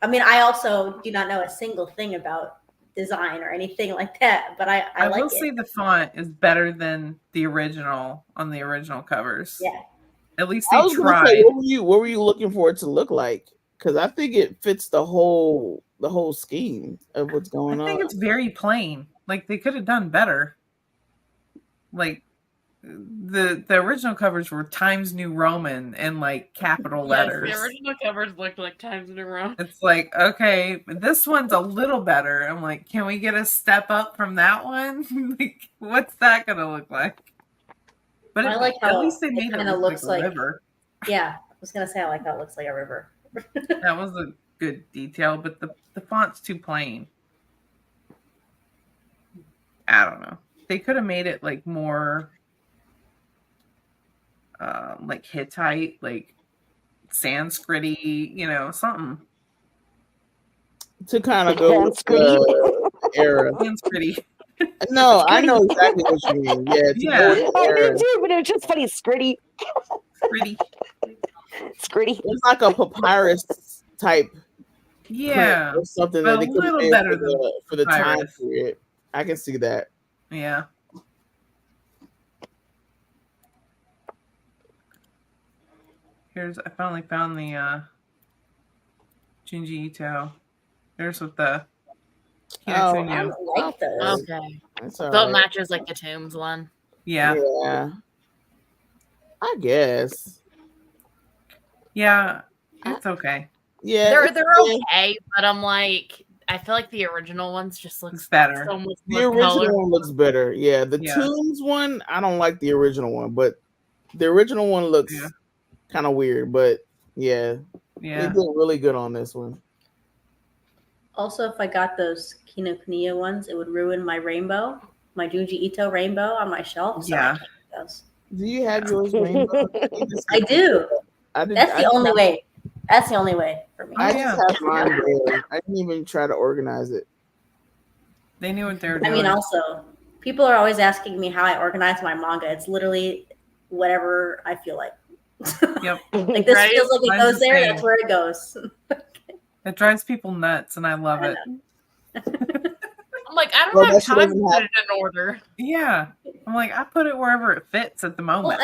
I mean, I also do not know a single thing about design or anything like that, but I I like will it. say the font is better than the original on the original covers. Yeah. At least I they was gonna tried. say, what were you looking for it to look like? Because I think it fits the whole scheme of what's going I on. think it's very plain. Like they could have done better. Like the original covers were Times New Roman and like capital letters. The original covers looked like Times New Roman. It's like, okay, this one's a little better. I'm like, can we get a step up from that one? Like, what's that gonna look like? But I like at how least they it made it kinda look looks like a like- river. Yeah, I was gonna say I like how it looks like a river. That was a good detail, but the font's too plain. I don't know. they could have made it like more like Hittite, like Sanskrit-y, something. To kind of go with Sanskrit-y. the era. Sanskrit-y. No, I know exactly what you mean. Yeah, to go with the I era. did too, but it was just funny. Skritty. Pretty. Skritty. It's like a papyrus type Yeah. or something But that they a could have little made better for the time papyrus. period. I can see that. Yeah. I finally found the Junji Ito. There's with the I Hinatsunya. don't like those. Okay. That's So all it right. matches like the Tombs one. Yeah. Yeah. I guess. Yeah. It's okay. Yeah. They're it's okay, but I'm like, I feel like the original ones just looks It's better. so much The more original colorful. one looks better. Yeah. The Yeah. Tombs one, I don't like the original one, but the original one looks Yeah. kind of weird. But yeah, they Yeah. did really good on this one. Also, if I got those Kinokuniya ones, it would ruin my rainbow, my Junji Ito rainbow on my shelf. So Yeah. I can't get those. Do you have yours, Rainbow? I do. That's the only way. That's the only way for me. I yeah. just have mine there. I didn't even try to organize it. They knew what they were I doing. mean, also, people are always asking me how I organize my manga. It's literally whatever I feel like. Yep. Like this Right? feels like it Mine's goes the there. same. That's where it goes. It drives people nuts, and I love I it. I'm like, I don't Well, have that shit time to doesn't put it in order. Yeah. I'm like, I put it wherever it fits at the Well, moment.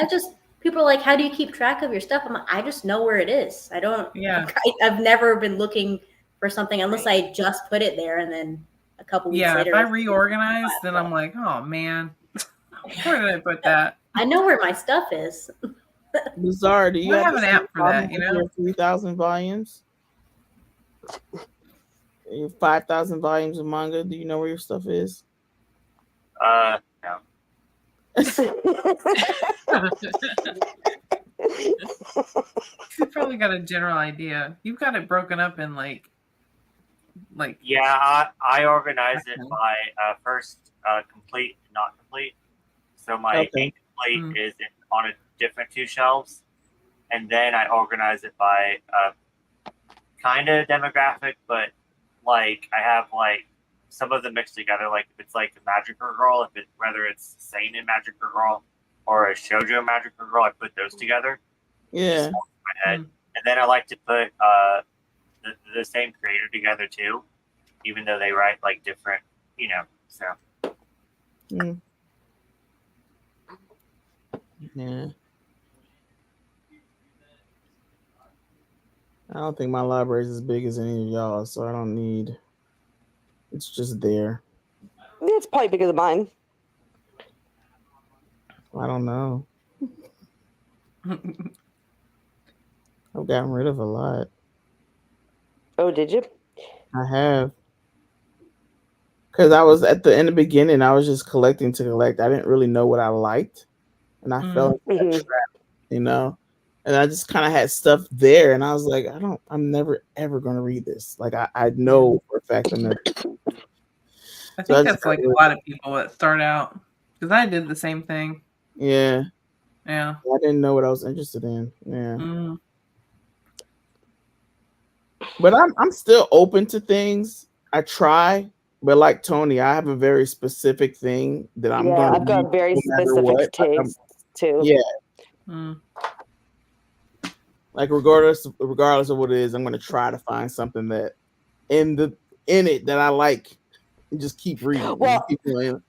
people are like, how do you keep track of your stuff? I'm like, I just know where it is. I don't. Yeah. I've never been looking for something unless I just put it there and then a couple weeks Yeah. later. If I reorganize, then I'm like, oh man, where did I put that? I know where my stuff is. Bizarre. Do you I have the an same app for that, problem with your 3,000 volumes? Your 5,000 volumes of manga. Do you know where your stuff is? No. You probably got a general idea. You've got it broken up in like. Yeah, I organize it Okay. by first complete and not complete. So my Okay. incomplete is on a different two shelves, and then I organize it by kind of demographic, but like I have like some of them mixed together. Like if it's like a Magical Girl, whether it's Seinen Magical Girl or a Shoujo Magical Girl, I put those together. Yeah. Just in my head, and then I like to put the same creator together too, even though they write like different, So Yeah. I don't think my library is as big as any of y'all, so I don't need. It's just there. It's probably bigger than mine. I don't know. I've gotten rid of a lot. Oh, did you? I have. Because I was in the beginning, I was just collecting to collect. I didn't really know what I liked. And I fell into that trap, And I just kind of had stuff there. And I was like, I'm never, ever going to read this. Like, I know for a fact I'm never. I think that's like a lot of people that start out. Because I did the same thing. Yeah. Yeah. I didn't know what I was interested in. Yeah. Mm. But I'm still open to things. I try, but like Tony, I have a very specific thing that I'm going to. I've got very specific tastes too. Yeah. Mm. Like regardless of what it is, I'm going to try to find something that in it that I like, and just keep reading. Well, keep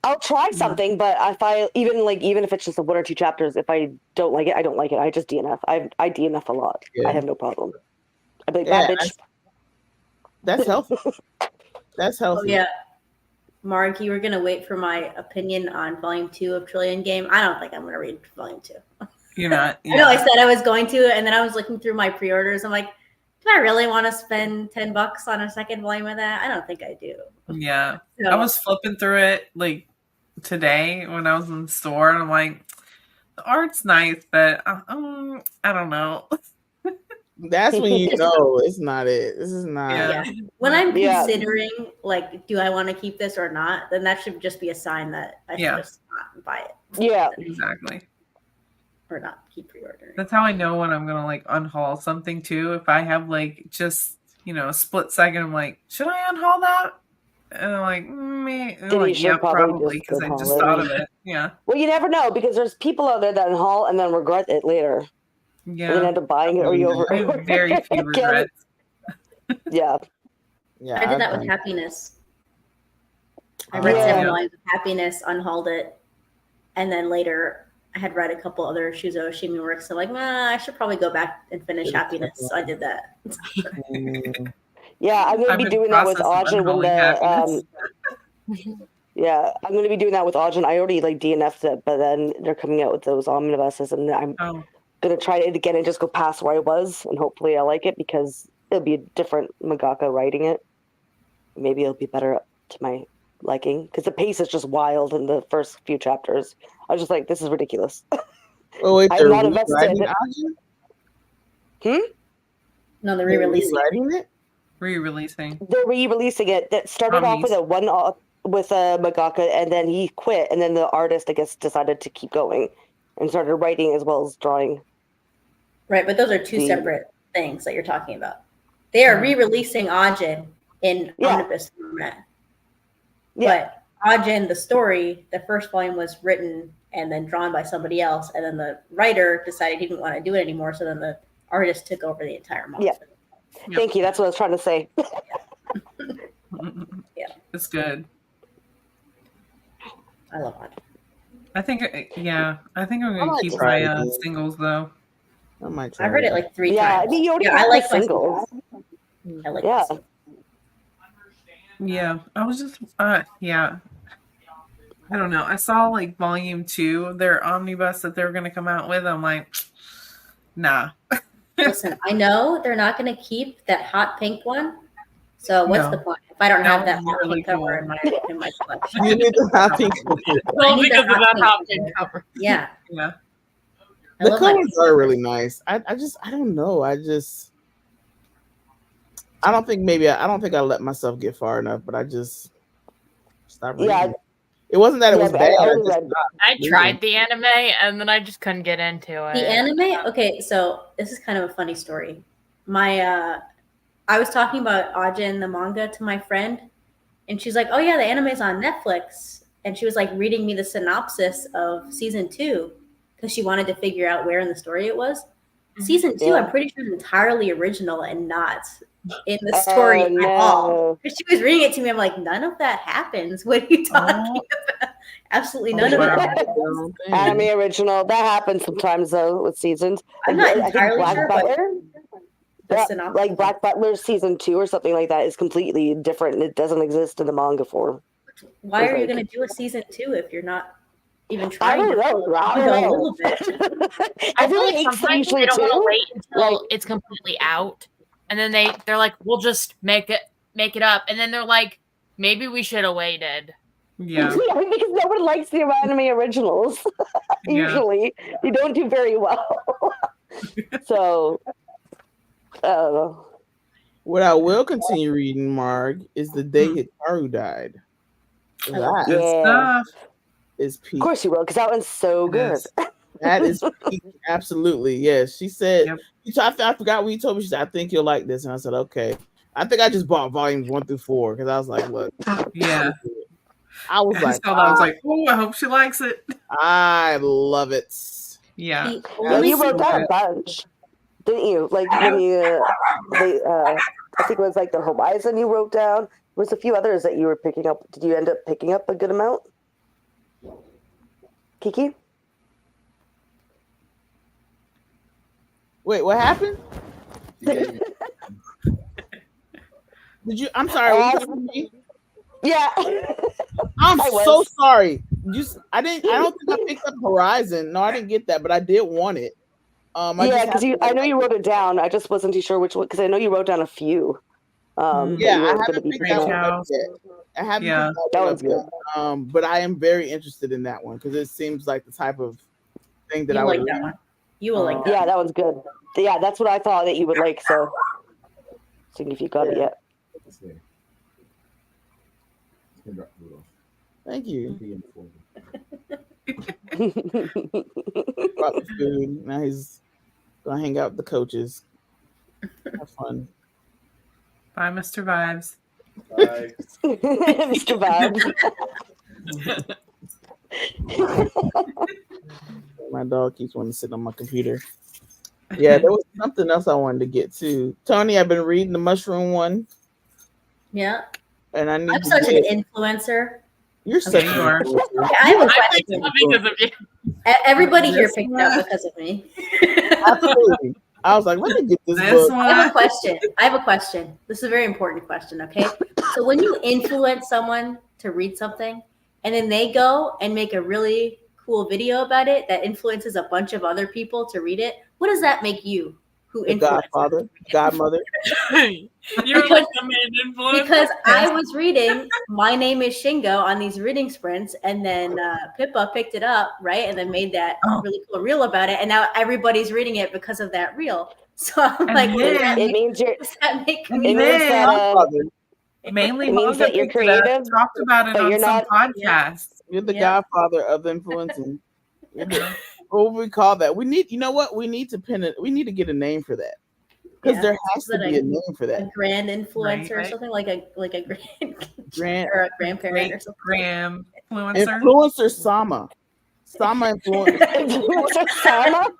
I'll try something, but if I even if it's just one or two chapters, if I don't like it, I don't like it. I just DNF. I DNF a lot. Yeah. I have no problem. I'd be like, bad bitch. That's healthy. That's healthy. Oh, yeah. Mark, you were going to wait for my opinion on Volume 2 of Trillion Game. I don't think I'm going to read Volume 2. You're not. I know I said I was going to, and then I was looking through my pre-orders. I'm like, do I really want to spend $10 on a second volume of that? I don't think I do. Yeah. So, I was flipping through it like today when I was in the store, and I'm like, the art's nice, but I don't know. That's when you know it's not it. This is not. Yeah. Yeah. When I'm Yeah. considering, like, do I want to keep this or not, then that should just be a sign that I should Yeah. just not buy it Yeah. Exactly. or not keep pre-ordering. That's how I know when I'm gonna like unhaul something too. If I have like just a split second, I'm like, should I unhaul that? And I'm like, me, Then you like, should yeah, probably probably just because I unhaul just it. thought of it. Yeah, Well, you never know because there's people out there that haul and then regret it later. And then yeah. end up buying it or you over. I have very few Get it. regrets. Yeah. Yeah, I did that with agree. Happiness. I read Yeah. 7 volumes of Happiness, unhauled it, and then later I had read a couple other Shuzo Oshimi works. So I'm like, I should probably go back and finish Happiness. So I did that. Mm. Yeah, I'm gonna I'm be in doing that with process of Ajin when unhauling the yeah, I'm gonna be doing that with Ajin. I already like DNF'd it, but then they're coming out with those omnibuses, and I'm Oh, gonna try it again and just go past where I was, and hopefully I like it because it'll be a different mangaka writing it. Maybe it'll be better to my liking because the pace is just wild in the first few chapters. I was just like, this is ridiculous. Oh wait, I'm they're not invested. rewriting Ajin? No, they're They're re-releasing. rewriting it? re-releasing. They're re-releasing it. That started off with a mangaka, and then he quit, and then the artist, I guess, decided to keep going and started writing as well as drawing. Right, but those are two The- separate things that you're talking about. They are Mhm. re-releasing Ajin in Yeah. omnibus format. Yeah. But Ajin, the story, the first volume was written and then drawn by somebody else, and then the writer decided he didn't want to do it anymore, so then the artist took over the entire manga. Yeah. Thank you. That's what I was trying to say. Yeah. It's good. I love Ajin. I think I'm gonna might keep try my it again. singles though. I might try. I've read it like 3 Yeah, times. I mean, you already Yeah, have I like the my singles. I like Yeah. this. Yeah, I was just yeah. I don't know. I saw like volume 2, their omnibus that they were gonna come out with. I'm like, nah. Listen, I know they're not going to keep that hot pink one. So what's No. the point if I don't That have that one's hot really pink cover cool. in my collection? You need the hot pink. Well, need the because of hot that pink hot cover. pink cover. Yeah, Yeah. I The love my colors are really nice. I don't know. I don't think I let myself get far enough, but I just stopped reading. Yeah. It wasn't that it Yeah, was but bad. I I only just read- stopped I reading. tried the anime and then I just couldn't get into it. The anime. Okay, so this is kind of a funny story. My I was talking about Ajin the manga to my friend, and she's like, "Oh yeah, the anime's on Netflix." And she was like reading me the synopsis of season 2 because she wanted to figure out where in the story it was. Season 2, Yeah. I'm pretty sure is entirely original and not in the story Oh, at all. no. Because she was reading it to me, I'm like, none of that happens. What are you talking about? Absolutely none of it wow. happens. Anime original. That happens sometimes though with seasons. I'm Like, not I think entirely Black sure, but Butler. the Yeah, synopsis. like Black Butler season 2 or something like that is completely different. It doesn't exist in the manga form. Why are you like- going to do a season 2 if you're not even I trying don't to know. I manga a don't know. little bit? I feel like Everyone makes them sometimes usually they don't want to too. wait until Like- it's completely out, and then they're like, "We'll just make it up," and then they're like, "Maybe we should have waited." Yeah. Yeah, because no one likes the anime originals. Yeah. Usually, they don't do very well. So, I don't know. What I will continue reading, Marg, is The Day Hikaru Died. I love That Good Yeah. stuff. is peak. Of course you will, because that one's so It good. is. That is peak. Absolutely. Yes. She said, Yep. I forgot what you told me. She said, I think you'll like this. And I said, okay. I think I just bought volumes 1 through 4 because I was like, look. Yeah. I was I like, saw that. I was like, oh, I hope she likes it. I love it. Yeah. The Yeah, only you wrote thing- down a bunch, didn't you? Like when you, I think it was like the Horizon you wrote down. There was a few others that you were picking up. Did you end up picking up a good amount? Kiki? Wait, what happened? Did you? I'm sorry. were you talking to me? Yeah. I'm I so was. sorry. I don't think I picked up Horizon. No, I didn't get that, but I did want it. I Yeah, just because happened I to- know you wrote it down. I just wasn't too sure which one, because I know you wrote down a few. That Yeah, you I were gonna haven't be picked picking that up. one up House. yet. I haven't Yeah. picked That one one's up yet. But I am very interested in that one because it seems like the type of thing that You I would like that read. one? You will like that. Yeah, that one's good. Yeah, that's what I thought that you would like. So, seeing if you got it yet. Thank you. Brought the food. Now he's gonna hang out with the coaches. Have fun. Bye, Mr. Vibes. Bye. Mr. Vibes. My dog keeps wanting to sit on my computer. Yeah, there was something else I wanted to get to. Tony, I've been reading the mushroom one. Yeah. And I need I'm to such get, an influencer. You're such you an are. influencer. Okay, I have a I question. picked up because of you. Everybody here This picked one? up because of me. Absolutely. I was like, let me get this This book. I have one. a question. This is a very important question, okay? So when you influence someone to read something and then they go and make a really cool video about it that influences a bunch of other people to read it, what does that make you who The influenced Godfather, Godmother. You're like the main influence. Because I was reading My Name is Shingo on these reading sprints, and then Pippa picked it up, right? And then made that Oh. really cool reel about it. And now everybody's reading it because of that reel. So I'm And like, what does then- that It make, means you're. does that make And me? It means that. Godfather. Mainly It means Manga that you're picked it up, creative, talked about it but on you're some not- podcast. You're the Yeah. Godfather of influencing. What would we call that? We need, you know what? We need to pin it. We need to get a name for that. Because Yeah. there has Is to that be a name for A that. grand influencer or Right. something like a Grant or a grandparent or something. Graham influencer. Influencer Sama. Sama influencer. Influencer Sama.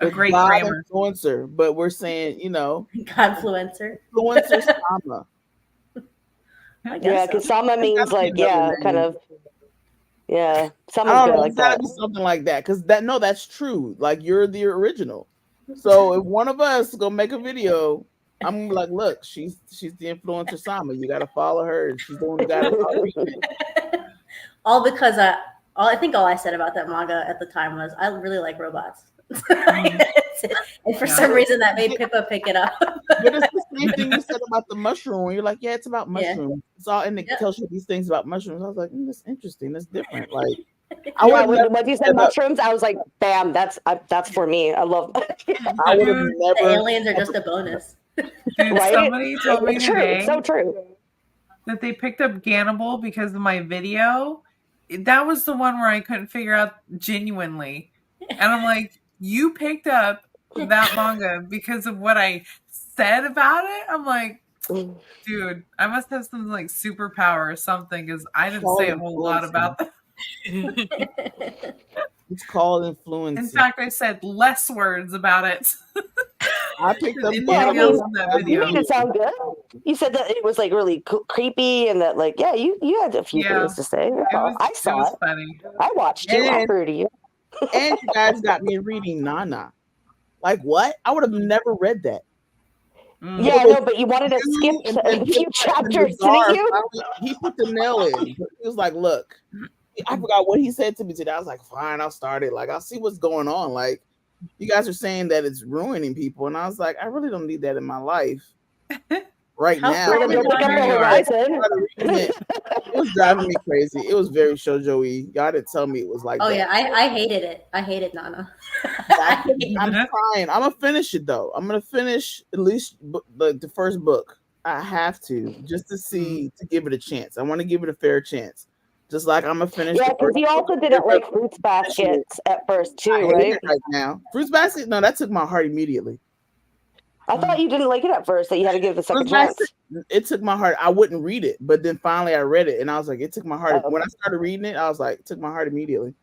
A great God grammar. influencer, but we're saying, you know, Godfluencer. influencer Sama. I guess Yeah, so. because Sama means gotta be like, another yeah, name. kind of. Yeah, I Sama's don't good know. like It's gotta that. be something like that. Because that's true. Like you're the original. So if one of us go make a video, I'm like, look, she's the influencer Sama. You gotta follow her. She's the one who got it. All because I think all I said about that manga at the time was I really like robots. And for some reason that made Pippa pick it up. But it's the same thing you said about the mushroom. You're like, yeah, it's about Yeah. mushrooms. It's all and it Yep. tells you these things about mushrooms. I was like, that's interesting. That's different. Like Yeah, would've never when you said picked that up. mushrooms, I was like, bam, that's for me. I love. I would have Dude, The never. aliens are just a bonus. Dude, Right? somebody told me It's true. today It's so true. that they picked up Gannibal because of my video. That was the one where I couldn't figure out genuinely. And I'm like, you picked up that manga because of what I said about it? I'm like, dude, I must have some like superpower or something because I didn't say a whole lot about that. It's called influence. In fact, I said less words about it. I picked up Anything Gannibal. else in that You video. made it sound good. You said that it was like really creepy and that like, yeah, you had a few Yeah. things to say. It I saw was it. funny. I watched you. I And- heard you. And you guys got me reading Nana. Like what? I would have never read that. Mm. Yeah, I know, but you wanted to skip And a few chapters, Bizarre, didn't you? He put the nail in. He was like, look, I forgot what he said to me today. I was like, fine, I'll start it. Like, I'll see what's going on. Like, you guys are saying that it's ruining people. And I was like, I really don't need that in my life right How now. far Well, then did go pick up the you are. horizon. It was driving me crazy. It was very shoujo-y. Y'all didn't tell me it was like Oh that. yeah, I hated it. I hated Nana. I'm trying. I'm gonna finish it though. I'm gonna finish at least the first book. I have to just to see to give it a chance. I want to give it a fair chance. Just like I'm gonna finish. Yeah, the because first you also book. didn't like Fruits Baskets at first I too, hate right? it right now. Fruits Basket. No, that took my heart immediately. I thought you didn't like it at first. That you had to give it a second Fruits chance. Basket, it took my heart. I wouldn't read it, but then finally I read it, and I was like, it took my heart. Oh. When I started reading it, I was like, it took my heart immediately.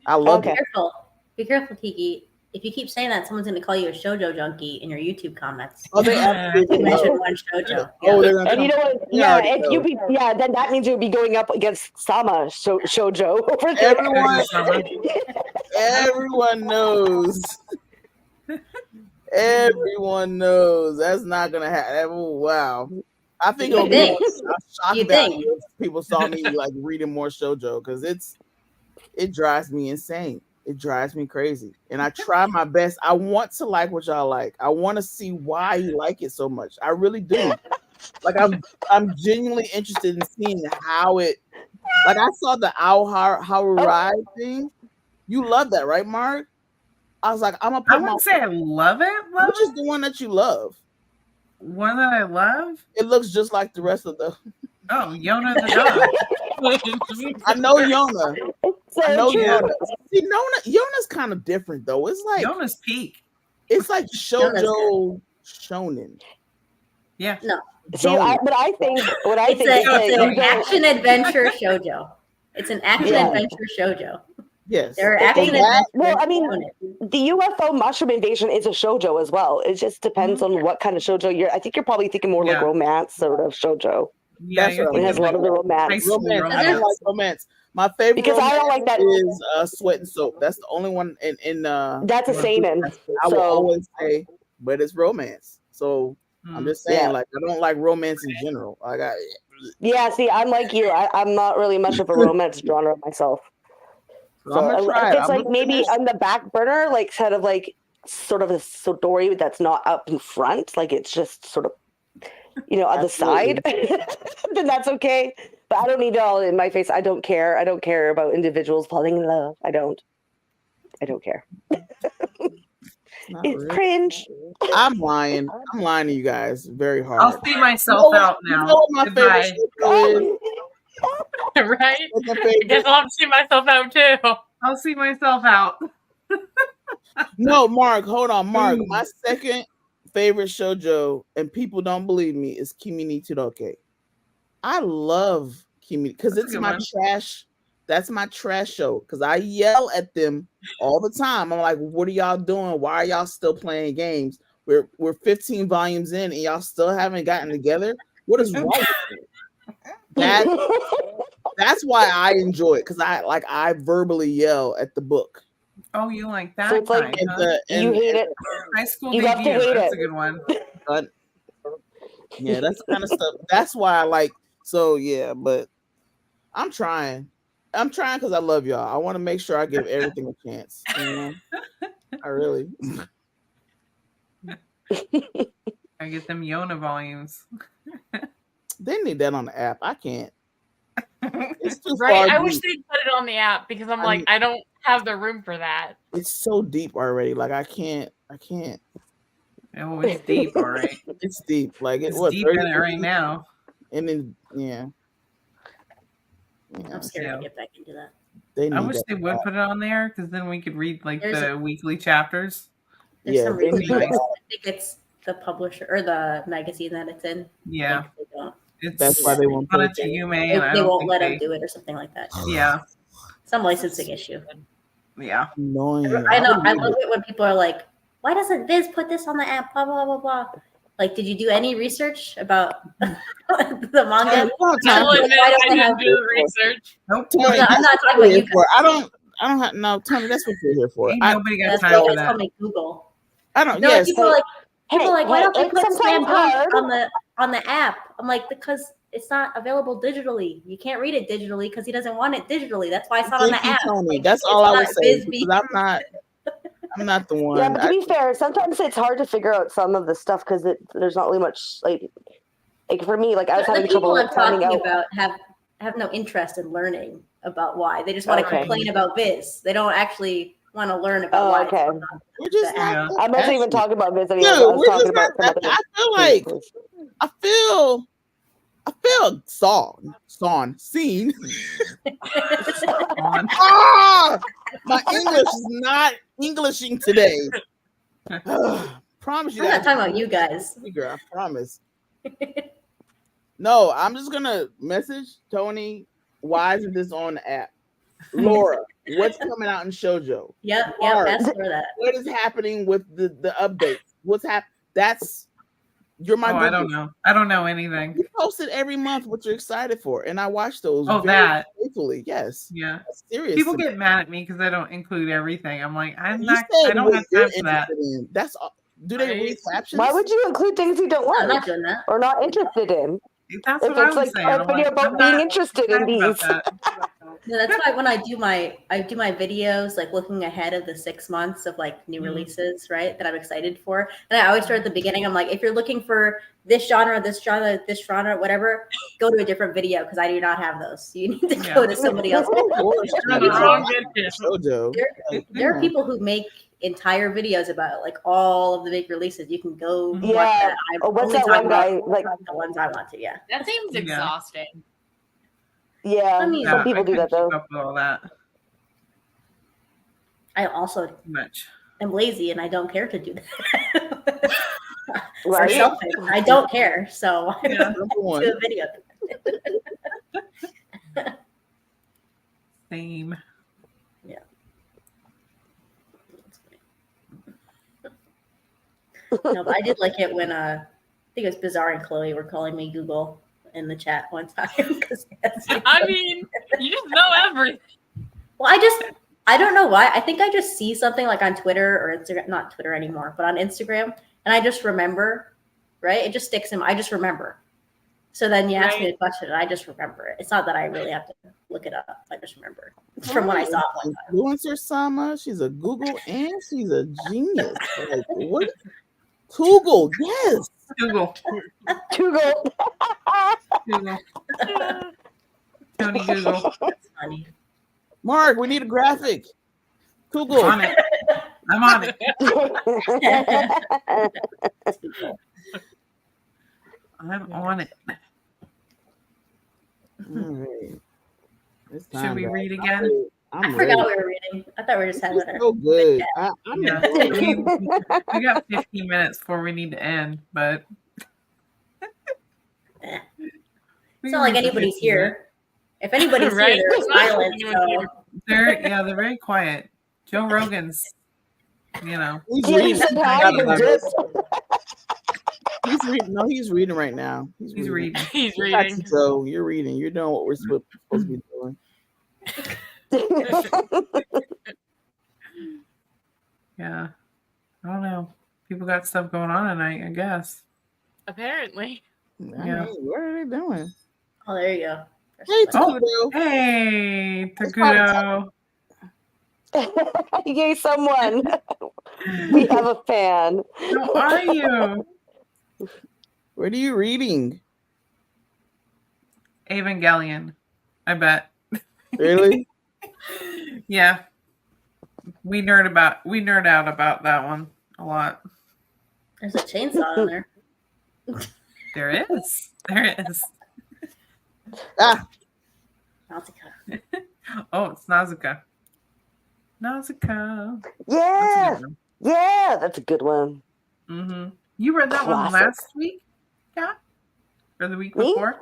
I loved Okay. it. Be careful, Kiki. If you keep saying that, someone's going to call you a shoujo junkie in your YouTube comments. Oh, they You absolutely know. mentioned one shoujo. Oh, Yeah. they're gonna And you come. know what? They Yeah, already if know. you be, yeah, then that means you'll be going up against Sama Shoujo over there. Everyone knows. Everyone knows that's not gonna happen. Oh, wow. I think it'll You be think? a shock You value think? if people saw me like reading more shoujo because it drives me insane. It drives me crazy. And I try my best. I want to like what y'all like. I want to see why you like it so much. I really do. Like I'm genuinely interested in seeing how it Like I saw the Hawaii thing. You love that, right, Mark? I was like, I'm gonna I put my. wouldn't say I love it. Which is the one that you love? One that I love? It looks just like the rest of the. Oh, Yona the dog. I know Yona. So I know true. Yona. See, Yona's kind of different though. It's like Yona's peak. it's like Yona's shoujo shonen. Yeah. No, See, but I think what I it's think is that an you don't. action adventure shoujo. It's an action Yeah. adventure shoujo. Yes. There are But action they- adventures. well, I mean, on it. the UFO mushroom invasion is a shoujo as well. It just depends on what kind of shoujo you're. I think you're probably thinking more like Yeah. romance sort of shoujo. Yeah, That's you're what It has a thinking lot of the high romance. school Romance. I romance. don't like romance. My favorite Because I don't like that. is Sweat and Soap. That's the only one in That's a seinen. I will So always say, but it's romance. So I'm just saying, Yeah. like I don't like romance in general. Like yeah, see, I'm like you. I'm not really much of a romance genre myself. so I'm gonna try if it. it's I'm like gonna maybe finish. on the back burner, like kind of like sort of a story that's not up in front, like it's just sort of on the side, then that's okay. But I don't need it all in my face. I don't care. I don't care about individuals falling in love. I don't care. Not It's really. cringe. I'm lying. I'm lying to you guys very hard. I'll see myself out You now. know what my Goodbye. favorite show is? Right? What's my I favorite? guess I'll have to see myself out too. I'll see myself out. No, Mark, hold on, Mark. My second favorite shoujo, and people don't believe me, is Kimi ni Todoroki. I love Kimi because That's a it's good my one. trash. That's my trash show because I yell at them all the time. I'm like, "What are y'all doing? Why are y'all still playing games? We're 15 volumes in and y'all still haven't gotten together. What is wrong with you?" That's why I enjoy it because I verbally yell at the book. Oh, you like that So it's like kind, huh? you hate it. High school you love to debut. hate That's it. a good one. Yeah, that's the kind of stuff. That's why I like. So yeah, but I'm trying because I love y'all. I want to make sure I give everything a chance. I really. I get them Yona volumes. They need that on the app. I can't. It's too Right? far I wish deep. they'd put it on the app because I'm I like, mean- I don't have the room for that. It's so deep already. Like I can't. Oh, it's deep, all right. It's deep. Like It's what? deep in 30 it right now. And then yeah. I'm scared Yeah. to get back into that. They need I wish that they would put it on there because then we could read like There's the weekly chapters. There's Yeah, some they reason need why that. I think it's the publisher or the magazine that it's in. Yeah, I think they don't. it's That's why they won't on put it it to there. Yume, and I They don't won't think let they. them do it or something like that. Yeah, Some licensing issue. yeah. Annoying. I know. I would love it when people are like, "Why doesn't Viz put this on the app?" Blah blah blah blah. Like, did you do any research about the manga? I will admit Why I don't they didn't have do the research. Nope. Tony, I'm not that's talking what about we're you here for. I don't have no Tony. That's what we're here for. Ain't I nobody got That's time why for you guys call that. me Google. don't. No, Yes. people are like, why don't they it's put Slam sometimes Dunk hard. on the app? I'm like, because it's not available digitally. You can't read it digitally because he doesn't want it digitally. That's why it's not on Thank the you, app. Tony. Like, That's it's all I not was saying Viz because I'm not the one. Yeah, but to be fair, sometimes it's hard to figure out some of the stuff because there's not really much like for me, like I was the having people trouble I'm finding talking out. about have no interest in learning about why. They just want to Okay. complain about Viz. They don't actually want to learn about why. Okay. We're just the not. Yeah. that I'm not even passionate. talking about visiting. Dude, I was we're talking just not about some that. other I feel like things. I feel seen. On. Ah, my English is not Englishing today. Promise you I'm guys. not talking about you guys. I promise. No, I'm just gonna message Tony. Why isn't this on the app? Laura, what's coming out in shoujo? Yep, Mark, ask for that. what is happening with the updates? What's happening? You're my. Oh, I don't know. I don't know anything. You post it every month what you're excited for, and I watch those. Oh, very that. faithfully. Yes. Yeah. That's serious. People to me. get mad at me because I don't include everything. I'm like, You I said don't what have you're time for that. interested in. That's all. Do they read captions? Why would you include things you don't I'm like not doing that. or not interested in? That's If what I it's was like saying. a I'm video like, about I'm being not interested in excited about these. that. Yeah, that's why when I do my videos, like looking ahead of the 6 months of like new releases, right? That I'm excited for. And I always start at the beginning. I'm like, if you're looking for this genre, whatever, go to a different video because I do not have those. So you need to go to somebody else. There are people who make entire videos about like all of the big releases. You can go watch that. What's that one guy like? The ones I want to, yeah. That seems exhausting. Yeah, I mean, some people do that though. Keep up with all that I also much. am lazy and I don't care to do that. Right? Selfish. I don't care, so I Yeah. do a video. Same. Yeah. No, but I did like it when I think it was Bizarre and Chloe were calling me Google in the chat one time. I mean, you just know everything. Well, I don't know why. I think I just see something like on Twitter or Instagram, not Twitter anymore, but on Instagram, and I just remember, right? It just sticks in. I just remember. So then you ask me a question, and I just remember it. It's not that I really have to look it up. I just remember. It's from when I saw it one time. Influencer Sama, she's a Google and she's a genius. Like, what? Google, yes. Google. Google. Google. Tony Google. That's funny. Mark, we need a graphic. Google. On it. I'm on it. I'm on it. All right. It's time, Should we guys. read again? I forgot what we were reading. I thought we were just having It's so good. Yeah. We got 15 minutes before we need to end, but It's not like anybody's here. If anybody's Right. here, they're silent. So. they're very quiet. Joe Rogan's, He's Yeah, reading. said hi, but just- He's reading. No, he's reading right now. he's reading. He's Got you, reading. Joe, you're reading. You're doing what we're supposed to be doing. Yeah. I don't know. People got stuff going on tonight, I guess. Apparently. Yeah. What are they doing? Oh, there you go. Hey, Oh. Takuto. Hey, Takuto. Yay, someone. We have a fan. How are you? What are you reading? Evangelion, I bet. Really? Yeah. We nerd out about that one a lot. There's a chainsaw in there. There is. There is. Ah, Nausicaa. Oh, it's Nausicaa. Nausicaa. Yeah. Yeah, that's a good one. Mm-hmm. You read that one Classic. last week? Yeah? Or the week Me? before?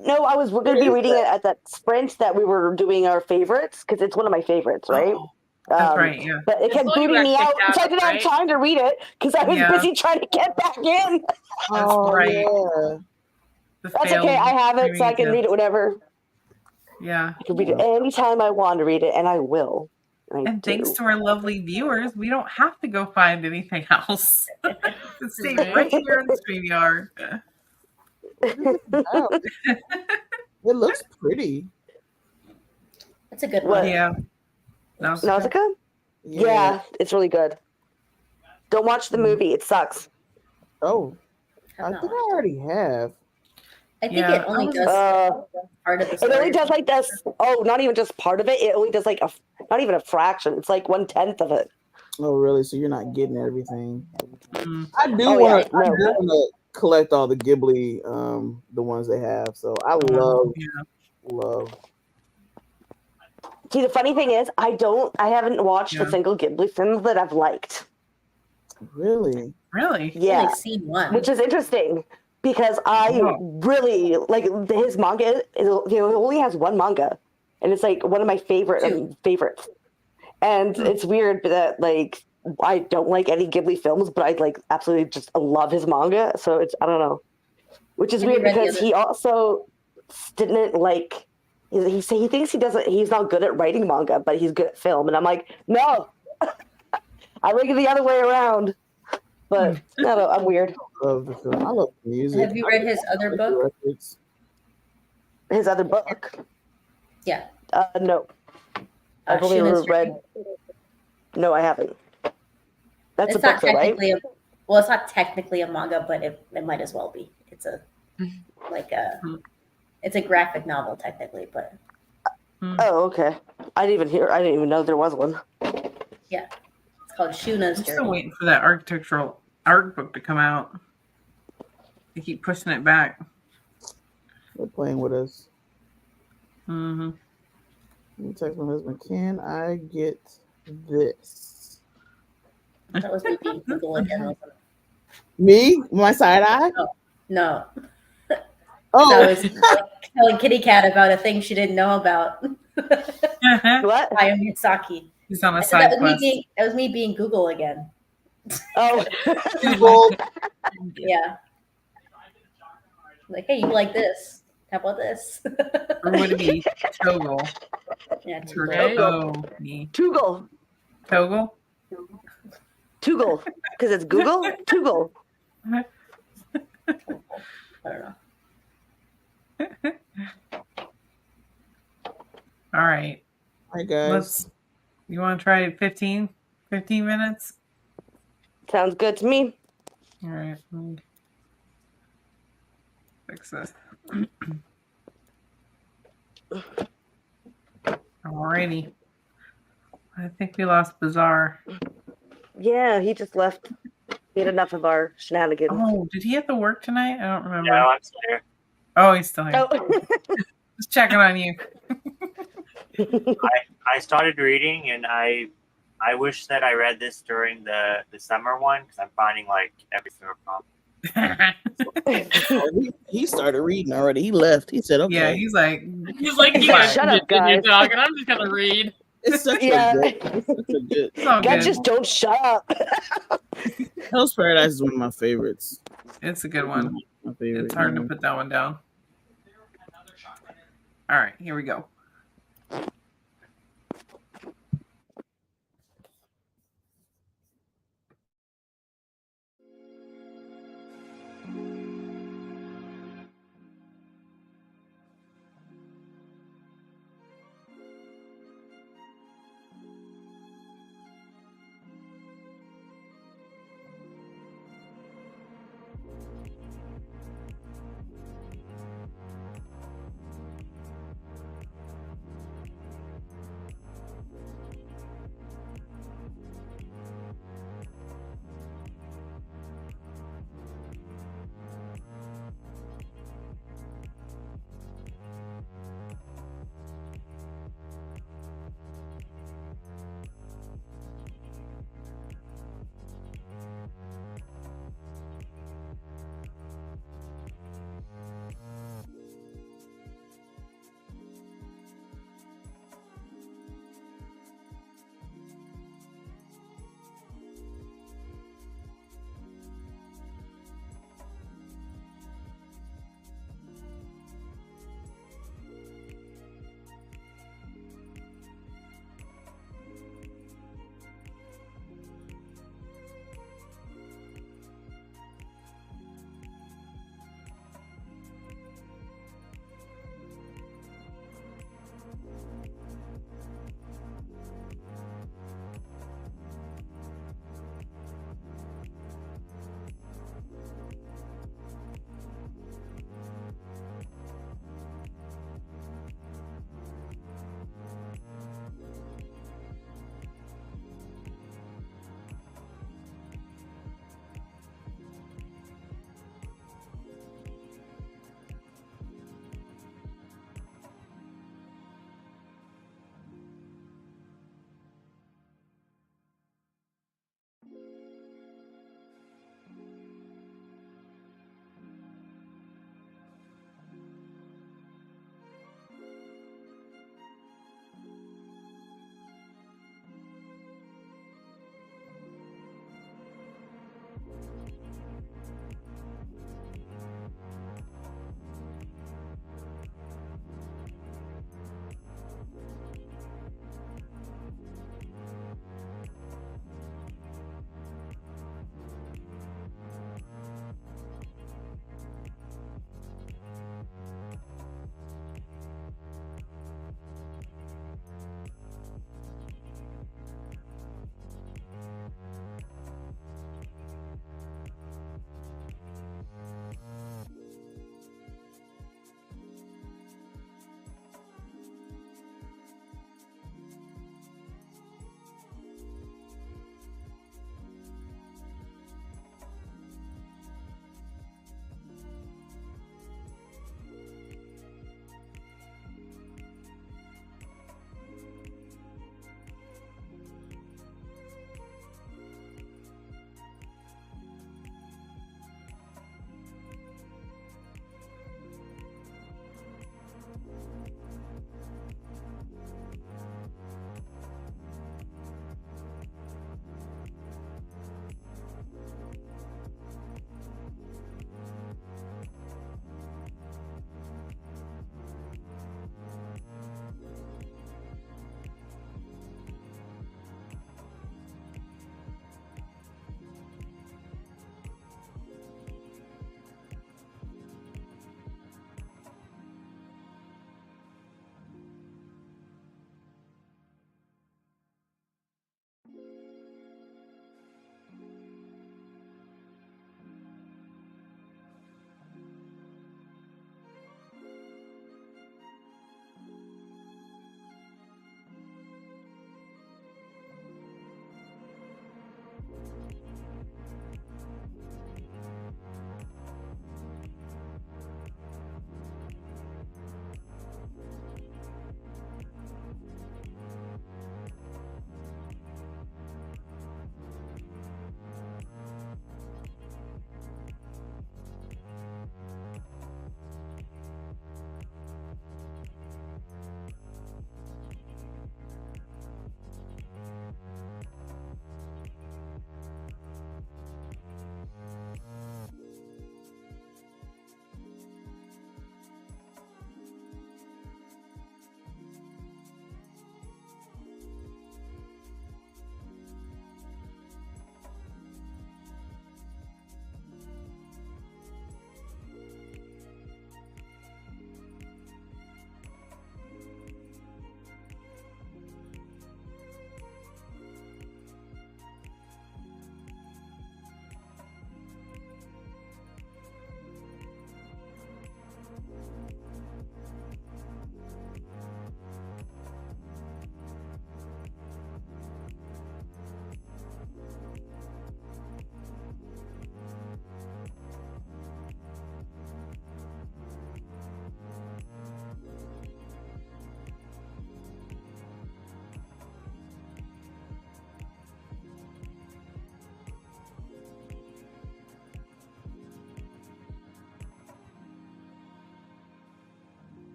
No, we're going to be reading it at that sprint that we were doing our favorites because it's one of my favorites, right? Oh, that's right, yeah. But it kept Well, you booting me got out, kicked so I out, didn't right? have time to read it because I was Yeah. busy trying to get back in. That's right. yeah. The That's failed okay. I have it, so I can streaming read it whenever. Yeah. I can read it anytime I want to read it, and I will. I And thanks do. to our lovely viewers, we don't have to go find anything else. It's staying right here in the StreamYard. Oh. It looks pretty. That's a good What? one. Yeah. Nausicaa? Yeah, it's really good. Don't watch the movie. It sucks. Oh, Have I not think watched I already have. I think Yeah, it only I was- does part of the It story. only does like this. Oh, not even just part of it. It only does like not even a fraction. It's like 1/10 of it. Oh, really? So you're not getting everything? Mm. I do Oh, want yeah, no. to collect all the Ghibli, the ones they have. So I Yeah. love. See, the funny thing is, I haven't watched Yeah. a single Ghibli film that I've liked. Really? Really? I've Yeah, only seen one. which is interesting because I Wow. really like his manga. He only has one manga, and it's like one of my favorites. And it's weird that like I don't like any Ghibli films, but I like absolutely just love his manga. So it's I don't know, which is Have you weird read the because other- he also didn't like. He thinks he's not good at writing manga, but he's good at film. And I'm like, no, I like it the other way around. But no, I'm weird. I love the film. I love the music. Have you read his other I like book? the records. His other book. Yeah. No. I've only Shuna's read. Journey. No, I haven't. That's It's a book, not though, right? technically well, it's not technically a manga, but it might as well be. It's a it's a graphic novel technically, but Oh, okay. I didn't even know there was one. yeah, it's called Shuna's I'm still Journey. waiting for that architectural art book to come out. They keep pushing it back. They're playing with us. Mm-hmm. Let me text my husband. Can I get this? That was me being Google again, wasn't it? Me? My side eye? No. Oh, So I was telling Kitty Cat about a thing she didn't know about. What? Hayao Miyazaki. He's on a I said side quest. that was me being Google again. Oh. Google. Yeah. Like, hey, you like this? How about this? Or would it be Toggle? Yeah, Toggle. Toogle. Toggle? Toogle. Because it's Google? Toogle. I don't know. All right. Hi, guys. You want to try 15 minutes? Sounds good to me. All right. Let me fix this. Alrighty. I think we lost Bizarre. Yeah, he just left. We had enough of our shenanigans. Oh, did he have to work tonight? I don't remember. No, I'm still here. Oh, he's still here. Oh. Just checking on you. I started reading, and I wish that I read this during the summer one because I'm finding like every single problem. He started reading already. He left. He said, "Okay." Yeah, he's like, you guys Shut up, continue guys. talking. I'm just gonna read. It's such Yeah. it's such a good. it's all God, good. just don't shut up. Hell's Paradise is one of my favorites. It's a good one. My favorite. It's hard to yeah. put that one down. All right, here we go.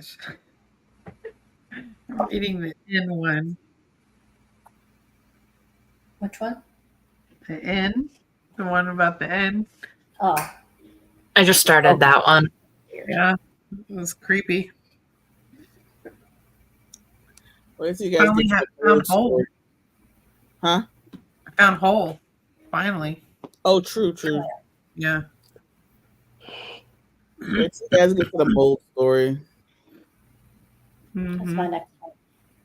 gosh. I'm reading the N one. Which one? The N? The one about the N? Oh, I just started that one. Yeah. It was creepy. Wait till you guys Finally get to found the mold Hole. story. Huh? I found Hole. Finally. Oh, true. Yeah. Wait till you guys get to the mold story. that's Mhm. my next one.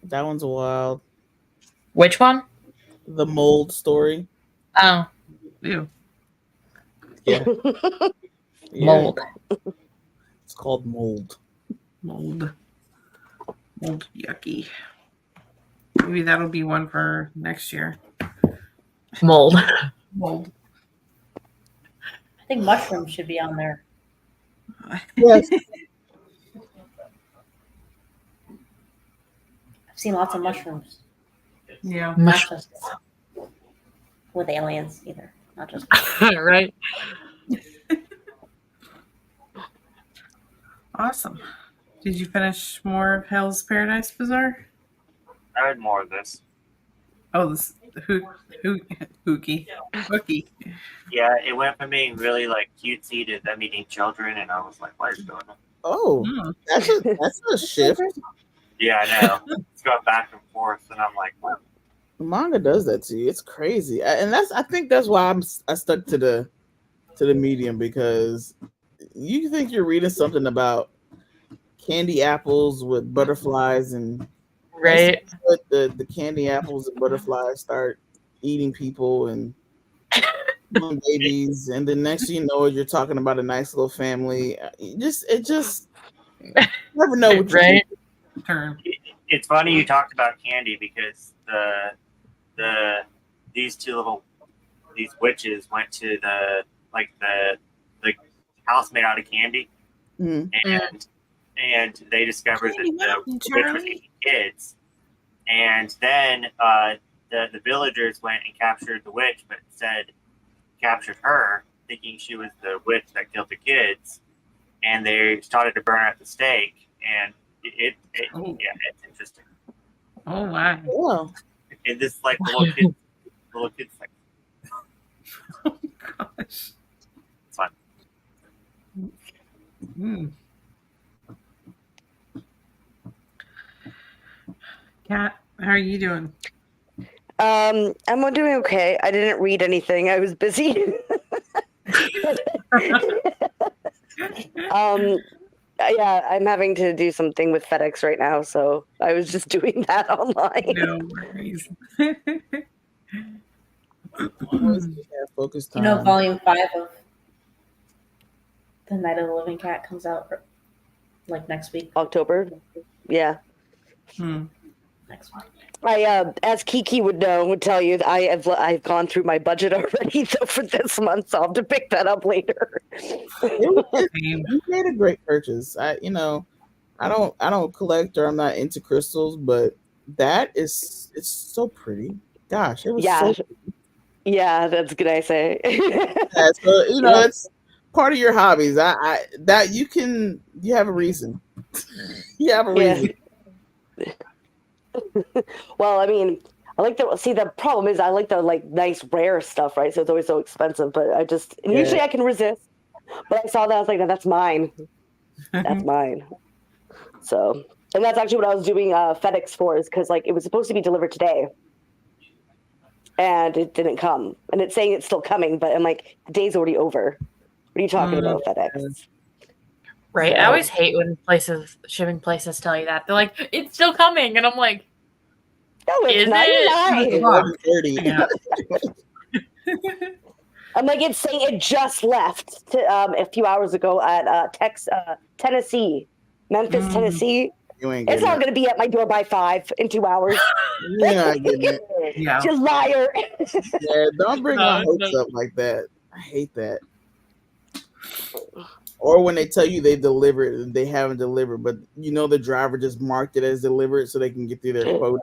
That one's wild. Which one? The mold story. Oh, Ew. Yeah. Yeah. mold. It's called mold. Mold. Mold. Yucky. Maybe that'll be one for next year. Mold. Mold. I think mushrooms should be on there. Yes. I've seen lots of mushrooms, Yeah. not just with aliens either. Not just. Right. Awesome. Did you finish more of Hell's Paradise Bazaar? I read more of this. Oh, this Hookie. Yeah, it went from being really like cutesy to them eating children, and I was like, "What is going on?" Oh, Mm. that's a shift. Yeah, I know. It's going back and forth, and I'm like, "What?" The manga does that to you. It's crazy, and I think that's why I stuck to the medium, because you think you're reading something about candy apples with butterflies, and Right. the candy apples and butterflies start eating people and killing babies, and the next thing you know, you're talking about a nice little family. It just you never know what you're Right. Turn. It's funny you talked about candy because these witches went to the house made out of candy, Mhm. and they discovered Candy that the Mountain, witch was Charlie. eating kids, and then the villagers went and captured the witch, but instead captured her, thinking she was the witch that killed the kids, and they started to burn her at the stake, and Oh. yeah, it's interesting. Oh my. Wow. And this like little kids like Oh gosh. it's fun. Mm. Kat, how are you doing? I'm doing okay. I didn't read anything. I was busy. Yeah, I'm having to do something with FedEx right now, so I was just doing that online. No worries. Focus You time. know, volume 5 of The Night of the Living Cat comes out like next week. October. Yeah. Next one. As Kiki would tell you, I've gone through my budget already though for this month, so I'll have to pick that up later. You made a great purchase. I don't collect, or I'm not into crystals, but it's so pretty. Gosh, it was Yeah. so Yeah, that's good. I say. yeah, so it's part of your hobbies. That you have a reason. You have a reason. Well, I mean, I like the problem is I like the nice rare stuff, right? So it's always so expensive, but usually I can resist. But I saw that, I was like, no, that's mine. That's mine. So, and that's actually what I was doing FedEx for, is because it was supposed to be delivered today. And it didn't come. And it's saying it's still coming, but I'm like, the day's already over. What are you talking about, FedEx? Right. So- I always hate when shipping places tell you that. They're like, it's still coming. And I'm like, No, it's Is not. it? You're lying. 11:30. Yeah. I'm like, it's saying it just left a few hours ago at Tennessee, Memphis, Tennessee. You ain't It's getting not it. going to be at my door by 5 in 2 hours. You're not getting it. Yeah. Just liar. Yeah, don't bring my No, hopes up like that. I hate that. Or when they tell you they delivered and they haven't delivered, but the driver just marked it as delivered so they can get through their quota.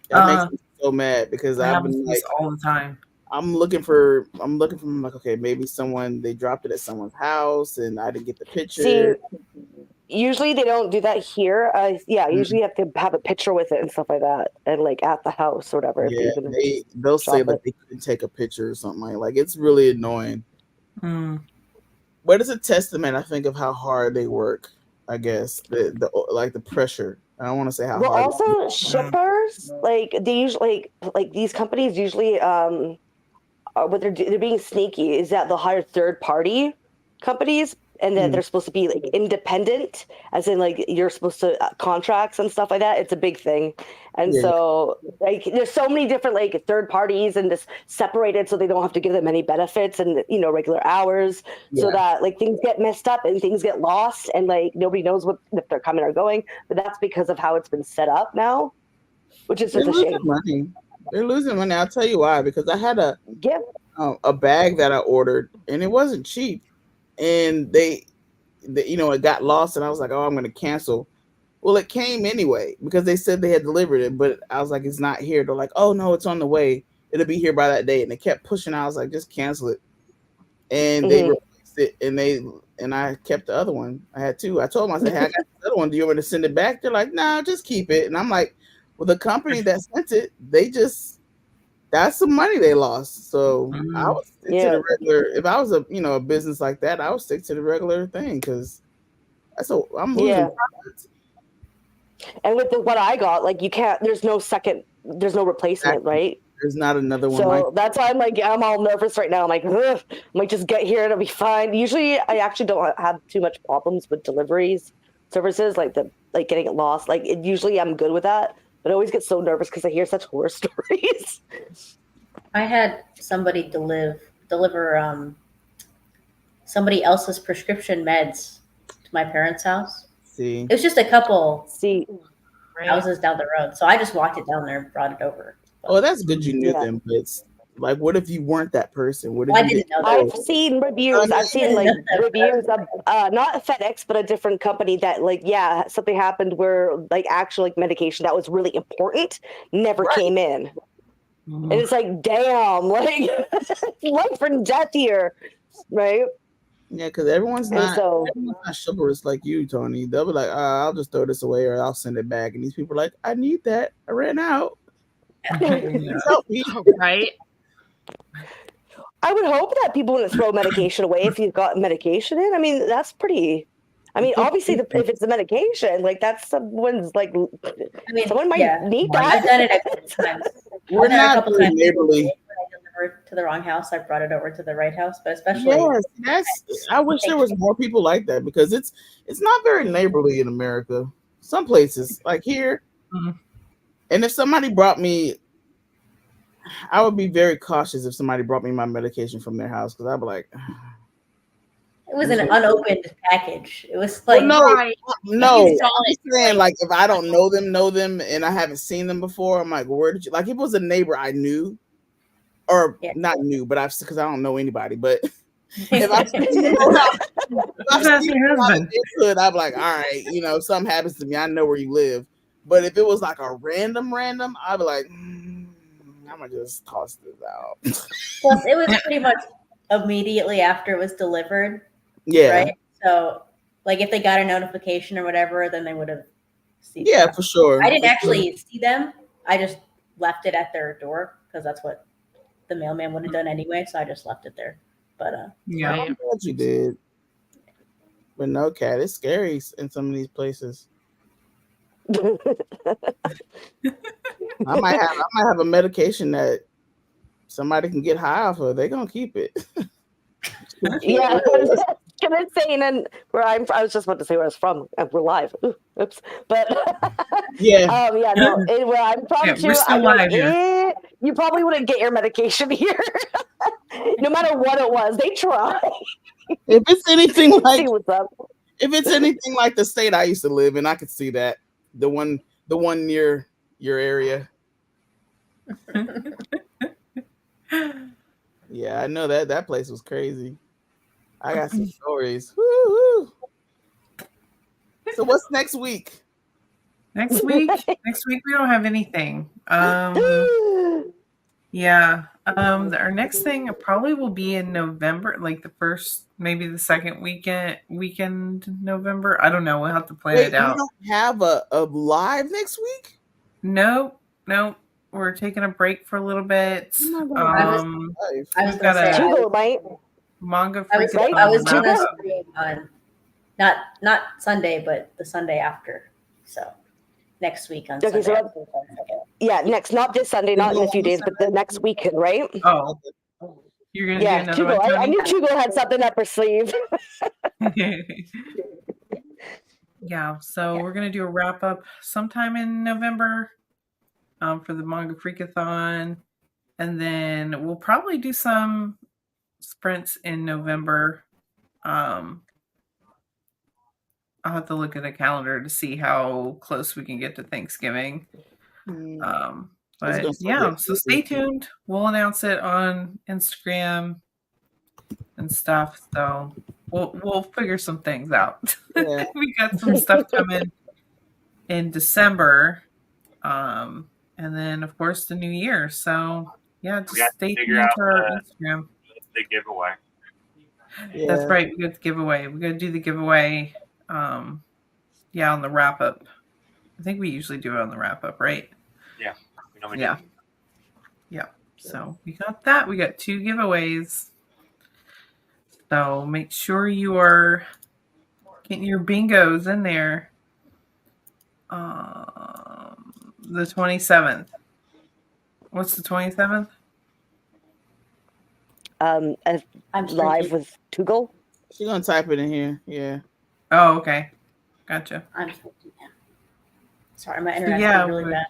That makes me so mad, because That I've happens been to us all the time. I'm looking for like, okay, maybe they dropped it at someone's house and I didn't get the picture. See, Usually they don't do that here. Usually you have to have a picture with it and stuff like that, and like at the house or whatever. Yeah, if you're they'll say shop that it. they couldn't take a picture or something like it's really annoying. Hmm. But it's a testament, I think, of how hard they work. I guess the pressure. I don't want to say how Well, hard. also shippers, like they usually like these companies usually what they're being sneaky is that they'll hire third party companies and that they're supposed to be like independent, as in like you're supposed to contracts and stuff like that. It's a big thing, and Yeah. so like there's so many different like third parties and just separated so they don't have to give them any benefits and regular hours, so Yeah. that like things get messed up and things get lost and like nobody knows what if they're coming or going. But that's because of how it's been set up now, which is They're just a losing shame. money. They're losing money. I'll tell you why. Because I had Yeah. a bag that I ordered and it wasn't cheap, and they it got lost, and I was like, oh, I'm going to cancel. Well, it came anyway because they said they had delivered it, but I was like, it's not here. They're like, oh no, it's on the way. It'll be here by that day, and they kept pushing. I was like, just cancel it, and they replaced it, and I kept the other one. I had two. I told them, I said, hey, I got the other one. Do you want me to send it back? They're like, no, just keep it. And I'm like, well, the company that sent it, that's some money they lost. So I would stick to the regular. If I was a business like that, I would stick to the regular thing because I'm losing profits. And with what I got, like you can't. There's no replacement, Exactly. right? There's not another one. So that's why I'm all nervous right now. I'm like, ugh, I might just get here, it'll be fine. Usually, I actually don't have too much problems with deliveries services, like getting it lost. Like usually, I'm good with that, but I always get so nervous because I hear such horror stories. I had somebody deliver somebody else's prescription meds to my parents' house. See, It was just a couple Right. houses down the road, so I just walked it down there and brought it over. oh, that's good you knew them, but it's like, what if you weren't that person? What if I you didn't know that. I've seen reviews. I've seen like reviews of not FedEx, but a different company that something happened where like actual like medication that was really important never came in. And it's like, damn, like life and death here, right? Yeah, because everyone's not chivalrous like you, Tony. They'll be like, I'll just throw this away or I'll send it back. And these people are like, I need that. I ran out. Help me. Right. I would hope that people wouldn't throw medication away if you've got medication in. I mean, that's pretty. I mean, obviously, if it's the medication, like that's someone's like. I mean, someone might need that. I've done it a couple times. We're not really neighborly. When I delivered to the wrong house, I brought it over to the right house. But especially, I wish there was more people like that because it's not very neighborly in America. Some places, like here, and if somebody brought me, I would be very cautious if somebody brought me my medication from their house because I'd be like. It was an unopened package. It was like no. I'm saying like if I don't know them, and I haven't seen them before, I'm like, where did you? Like if it was a neighbor I knew, or not knew, but because I don't know anybody. But if I see them around, I'm like, all right, if something happens to me, I know where you live. But if it was like a random, I'd be like, I'm gonna just toss this out. Plus, it was pretty much immediately after it was delivered. Yeah. Right. So, like, if they got a notification or whatever, then they would have seen. Yeah, for sure. I didn't actually see them. I just left it at their door because that's what the mailman would have done anyway. So I just left it there. But yeah, I'm glad you did. But no, Cat, it's scary in some of these places. I might have a medication that somebody can get high off of. They're gonna keep it. Yeah. Insane, and I was just about to say where I was from. We're live. Oops, but yeah, no. Where I'm from we're still live here. You probably wouldn't get your medication here, no matter what it was. They try. If it's anything like, see what's up. If it's anything like the state I used to live in, I could see that the one near your area. Yeah, I know that place was crazy. I got some stories. Woo-hoo. So what's next week? Next week we don't have anything. Yeah. Our next thing probably will be in November, like the first, maybe the second weekend in November. I don't know. We'll have to plan Wait, it out. you don't have a live next week? No. We're taking a break for a little bit. Oh my God. I was we've gonna got say a Tugo might. manga I was freakathon I was wrap gonna up. stream on not Sunday, but the Sunday after. So next week on Okay, Sunday. so next, not this Sunday, not in a few days, but the next weekend, right? Oh, you're gonna Yeah, do another Tugo. one, I Tony? knew Tugo had something up her sleeve. Yeah, so we're gonna do a wrap up sometime in November for the Manga Freakathon, and then we'll probably do some sprints in November. I'll have to look at the calendar to see how close we can get to Thanksgiving. But yeah, so stay tuned. We'll announce it on Instagram and stuff. So we'll figure some things out. Yeah. We got some stuff coming in December, and then of course the new year. So yeah, just stay tuned to our Instagram. The giveaway. Yeah. That's right. We got the giveaway. We're gonna do the giveaway. On the wrap up. I think we usually do it on the wrap up, right? Yeah. Yeah. So we got that. We got 2 giveaways. So make sure you are getting your bingos in there. The 27th. What's the 27th? I'm live with Tugo. She's gonna type it in here. Yeah. Oh, okay. Gotcha. I'm sorry, my internet's really bad.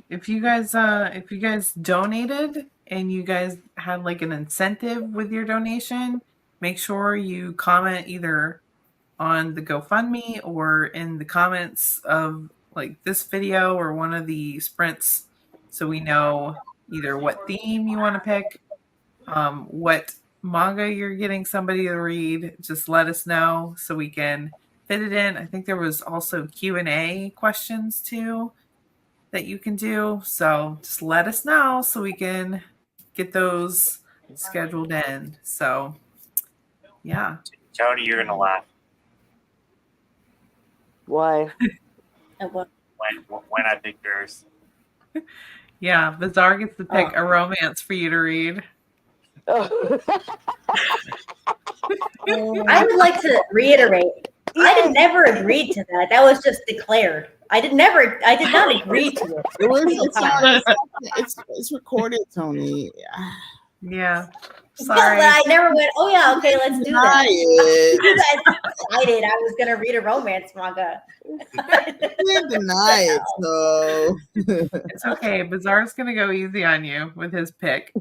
If you guys donated and you guys had like an incentive with your donation, make sure you comment either on the GoFundMe or in the comments of like this video or one of the sprints, so we know either what theme you want to pick, what manga you're getting somebody to read. Just let us know so we can fit it in. I think there was also Q&A questions too that you can do. So just let us know so we can get those scheduled in. So yeah. Tony, you're gonna laugh. Why? When I pick yours. Yeah, Bizarre gets to pick a romance for you to read. Oh. I would like to reiterate. I never agreed to that. That was just declared. I did not agree to it. It's recorded, Tony. Yeah. Sorry. But I never went, oh yeah, okay, let's do that. You guys decided I was gonna read a romance manga. You can't deny it, so it's okay. Bizarre's gonna go easy on you with his pick.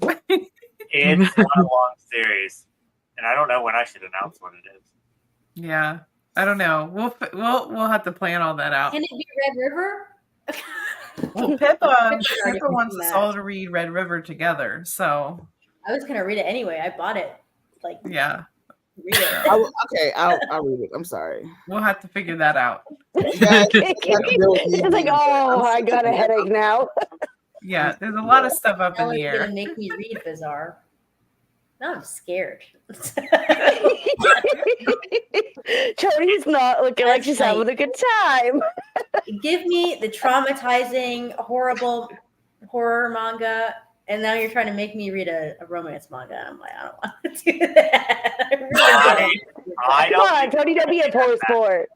It's not a long series, and I don't know when I should announce what it is. Yeah, I don't know. We'll have to plan all that out. Can it be Red River? Well, Pippa wants us all to read Red River together, so I was gonna read it anyway. I bought it. Like yeah. Read it. Okay, I'll read it. I'm sorry. We'll have to figure that out. It's like, oh, I got a headache now. Yeah, there's a lot of stuff up in the air. Gonna make me read Bizarre. Now I'm scared. Tony's not looking like she's having a good time. Give me the traumatizing, horrible horror manga, and now you're trying to make me read a romance manga. I'm like, I don't want to do that. Come on, Tony, don't be a toy sport.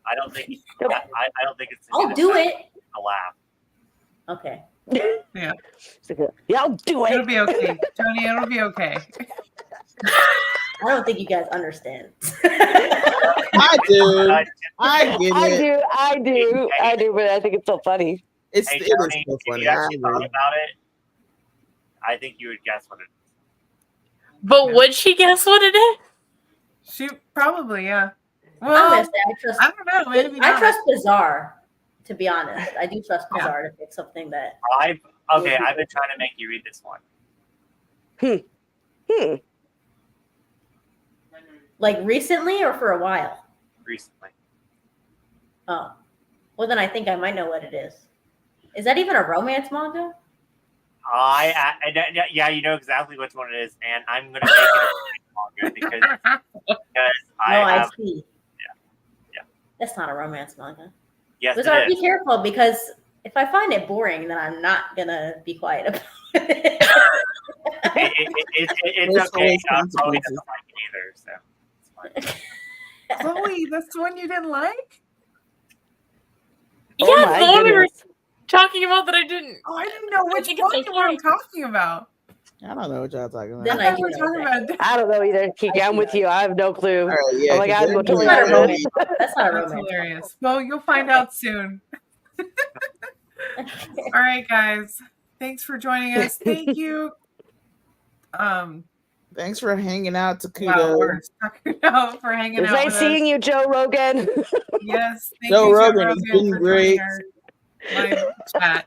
I don't think. I don't think it's. I'll do it. A laugh. Okay. Yeah. Yeah, I'll do it. It'll be okay, Tony. It'll be okay. I don't think you guys understand. I do. I get it. I do, but I think it's so funny. It is so funny. If you actually thought about it, I think you would guess what it is. But would she guess what it is? She probably, yeah. Well, I don't know. Maybe I trust Bizarre, to be honest. I do trust Bizarre to pick something that. I've been trying to make you read this one. Like recently or for a while? Recently. Oh. Well, then I think I might know what it is. Is that even a romance manga? Yeah, you know exactly which one it is, and I'm gonna make it a romance manga because I see. Yeah. That's not a romance manga. Yes, But it be is. careful because if I find it boring, then I'm not gonna be quiet about it. It's There's okay. always Chloe consequences. doesn't like it either, so it's fine. Chloe, that's the one you didn't like? Oh Yeah, my the one we were goodness. talking about that I didn't. Oh, I didn't know which think it's one you were okay. talking about. I don't know what y'all talking about. Then I I thought we were do know talking that. about. I don't know either. Kiki, I'm with you. I have no clue. All right, yeah, I'm like, 'cause I'm they're looking doing That's not a at very- it. romance. That's not a That's romance. hilarious. Well, you'll find out soon. All right, guys. Thanks for joining us. Thank you. Thanks for hanging out, Wow, Takuto. words. Takuto for hanging It's out nice with seeing us. you, Joe Rogan. Yes, thank Joe you, Rogan, Joe it's Rogan, been for great. joining our live chat.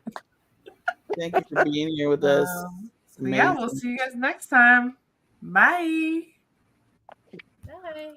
Thank you for being here with us. It's So yeah, we'll amazing. see you guys next time. Bye. Bye.